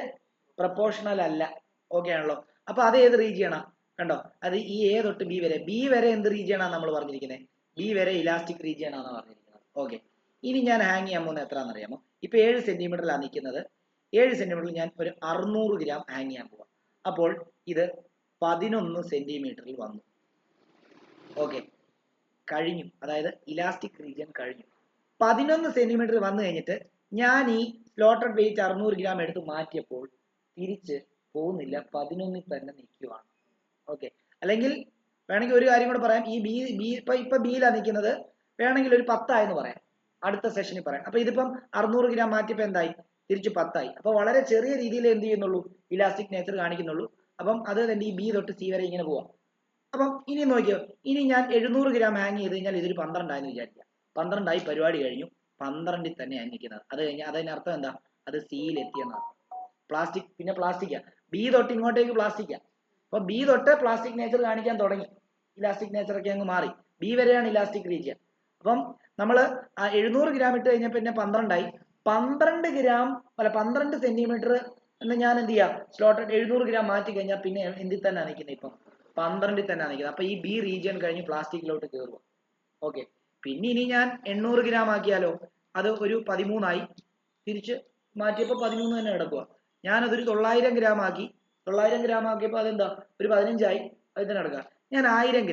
പ്രപ്പോർഷണൽ അല്ല. ഓക്കെ ആണല്ലോ? അപ്പൊ അത് ഏത് റീജിയണാ? കണ്ടോ, അത് ഈ എ തൊട്ട് ബി വരെ എന്ത് റീജിയണാ നമ്മൾ പറഞ്ഞിരിക്കുന്നത്? ബി വരെ ഇലാസ്റ്റിക് റീജിയൻ ആണെന്ന് പറഞ്ഞിരിക്കുന്നത്. ഓക്കെ, ഇനി ഞാൻ ഹാങ് ചെയ്യാൻ പോകുന്നത് എത്രയാണെന്ന് അറിയാമോ? ഇപ്പൊ 7 സെന്റിമീറ്ററിലാണ് നിൽക്കുന്നത്. 7 സെന്റിമീറ്ററിൽ ഞാൻ ഒരു 600 ഗ്രാം ഹാങ് ചെയ്യാൻ പോവാം. അപ്പോൾ ഇത് 11 സെന്റിമീറ്ററിൽ വന്നു. ഓക്കെ, കഴിഞ്ഞു, അതായത് ഇലാസ്റ്റിക് റീജിയൻ കഴിഞ്ഞു. 11 സെന്റിമീറ്റർ വന്നു കഴിഞ്ഞിട്ട് ഞാൻ ഈ സ്ലോട്ടഡ് വെയിറ്റ് 600 ഗ്രാം എടുത്ത് മാറ്റിയപ്പോൾ തിരിച്ച് പോകുന്നില്ല, 11 തന്നെ നിൽക്കുവാണ്. ഓക്കെ, അല്ലെങ്കിൽ വേണമെങ്കിൽ ഒരു കാര്യം കൂടെ പറയാം, ഈ ഇപ്പൊ ബിയിലാണ് നിൽക്കുന്നത്, വേണമെങ്കിൽ ഒരു 10 ആയെന്ന് പറയാം, അടുത്ത സെഷനിൽ പറയാം. അപ്പൊ ഇതിപ്പം 600 ഗ്രാം മാറ്റിയപ്പോൾ എന്തായി, തിരിച്ച് 10 ആയി. അപ്പൊ വളരെ ചെറിയ രീതിയിൽ എന്ത് ചെയ്യുന്നുള്ളൂ, ഇലാസ്റ്റിക് നേച്ചർ കാണിക്കുന്നുള്ളൂ. അപ്പം അത് തന്നെ ഈ ബി തൊട്ട് സി വരെ ഇങ്ങനെ പോവാം. അപ്പം ഇനി നോക്കിയോ, ഇനി ഞാൻ 700 ഗ്രാം ഹാങ് ചെയ്ത് കഴിഞ്ഞാൽ ഇതൊരു 12 ആയെന്ന് വിചാരിക്കാം. 12 ആയി, പരിപാടി കഴിഞ്ഞു, 12 തന്നെയാണ് നിൽക്കുന്നത്. അത് കഴിഞ്ഞാൽ അതിനർത്ഥം എന്താ, അത് സിയിൽ എത്തിയെന്നാണ്. പ്ലാസ്റ്റിക്, പിന്നെ പ്ലാസ്റ്റിക്കാ, ബി തൊട്ട് ഇങ്ങോട്ടേക്ക് പ്ലാസ്റ്റിക്കാ. അപ്പൊ ബി തൊട്ട് പ്ലാസ്റ്റിക് നേച്ചർ കാണിക്കാൻ തുടങ്ങി, ഇലാസ്റ്റിക് നേച്ചർ ഒക്കെ അങ്ങ് മാറി, ബി വരെയാണ് ഇലാസ്റ്റിക് റീജിയൻ. അപ്പം നമ്മള് 700 ഗ്രാം ഇട്ട് കഴിഞ്ഞാൽ പിന്നെ 12 ആയി. 12 സെന്റിമീറ്റർ എന്ന് ഞാൻ എന്ത് ചെയ്യാം, സ്ലോട്ടഡ് 700 ഗ്രാം മാറ്റി കഴിഞ്ഞാൽ പിന്നെ എന്തിൽ തന്നെ നിൽക്കുന്നത്, ഇപ്പം 12 തന്നെ നിൽക്കുന്നത്. അപ്പൊ ഈ ബി റീജിയൻ കഴിഞ്ഞ് പ്ലാസ്റ്റിക്കിലോട്ട് കയറുക. ഓക്കെ, പിന്നെ ഇനി ഞാൻ 800 ഗ്രാം ആക്കിയാലോ, അത് ഒരു 13 ആയി, തിരിച്ച് മാറ്റിയപ്പോൾ 13 തന്നെ കിടക്കുക. ഞാനതൊരു 900 ഗ്രാം ആക്കി, 900 ഗ്രാം ആക്കിയപ്പോൾ അതെന്താ ഒരു 15 ആയി, അത് തന്നെ കിടക്കുക. ഞാൻ 1000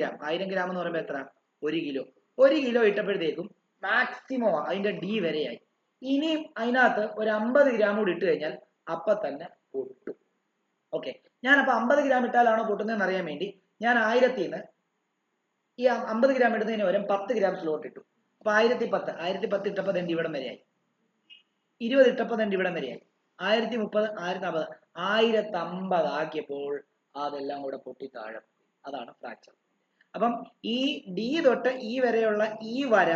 ഗ്രാം എന്ന് പറയുമ്പോൾ എത്ര, 1 കിലോ, 1 കിലോ ഇട്ടപ്പോഴത്തേക്കും മാക്സിമം അതിന്റെ ഡി വരെയായി. ഇനിയും അതിനകത്ത് ഒരു 50 ഗ്രാം കൂടി ഇട്ട് കഴിഞ്ഞാൽ അപ്പൊ തന്നെ പൊട്ടും. ഓക്കെ, ഞാനപ്പോ 50 ഗ്രാം ഇട്ടാലാണോ പൊട്ടുന്നതെന്ന് അറിയാൻ വേണ്ടി ഞാൻ 1000 ഈ 50 ഗ്രാം ഇടുന്നതിന് പകരം 10 ഗ്രാം സ്ലോട്ട് ഇട്ടു. അപ്പൊ 1010 ഇട്ടപ്പോ തന്നെ ഇവിടം വരെയായി, 20 ഇട്ടപ്പോ തന്നെ ഇവിടം വരെയായി, 1030, 1040, 1050 ആക്കിയപ്പോൾ അതെല്ലാം കൂടെ പൊട്ടി താഴെ. അതാണ് ഫ്രാക്ചർ. അപ്പം ഈ ഡി തൊട്ട് ഈ വരെയുള്ള ഈ വര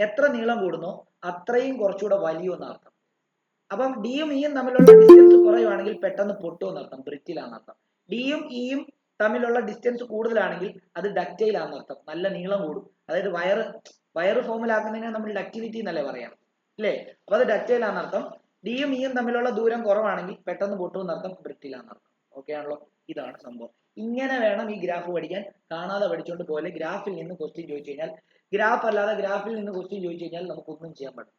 എത്ര നീളം കൂടുന്നോ അത്രയും കുറച്ചുകൂടെ വലിയുമെന്ന് അർത്ഥം. അപ്പം ഡിയും ഇയും തമ്മിലുള്ള ഡിസ്റ്റൻസ് കുറയുവാണെങ്കിൽ പെട്ടെന്ന് പൊട്ടുമെന്നർത്ഥം, ബ്രിറ്റിലാണെന്നർത്ഥം. ഡിയും ഇയും തമ്മിലുള്ള ഡിസ്റ്റൻസ് കൂടുതലാണെങ്കിൽ അത് ഡക്റ്റൈൽ ആണെന്നർത്ഥം, നല്ല നീളം കൂടും. അതായത് വയറ് ഫോമിലാക്കുന്നതിനെ നമ്മൾ ഡക്റ്റിലിറ്റി എന്നല്ലേ പറയാം, അല്ലേ? അപ്പൊ അത് ഡക്റ്റൈൽ ആണെന്നർത്ഥം. ഡിയും ഇയും തമ്മിലുള്ള ദൂരം കുറവാണെങ്കിൽ പെട്ടെന്ന് പൊട്ടുമെന്നർത്ഥം, ബ്രിറ്റിലാണെന്നർത്ഥം. ഓക്കെ ആണല്ലോ? ഇതാണ് സംഭവം. ഇങ്ങനെ വേണം ഈ ഗ്രാഫ് പഠിക്കാൻ, കാണാതെ പഠിച്ചുകൊണ്ട് പോലെ. ഗ്രാഫിൽ നിന്ന് ക്വസ്റ്റ്യൻ ചോദിച്ചു കഴിഞ്ഞാൽ, ഗ്രാഫ് അല്ലാതെ ഗ്രാഫിൽ നിന്ന് ക്വസ്റ്റ്യൻ ചോദിച്ചു കഴിഞ്ഞാൽ നമുക്കൊന്നും ചെയ്യാൻ പറ്റും,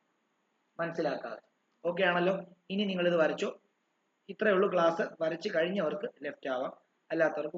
മനസ്സിലാക്കാതെ. ഓക്കെ ആണല്ലോ? ഇനി നിങ്ങൾ ഇത് വരച്ചോ. ഇത്രയേ ഉള്ളൂ ക്ലാസ്. വരച്ച് കഴിഞ്ഞവർക്ക് ലെഫ്റ്റ് ആവാം, അല്ലാത്തവർക്ക്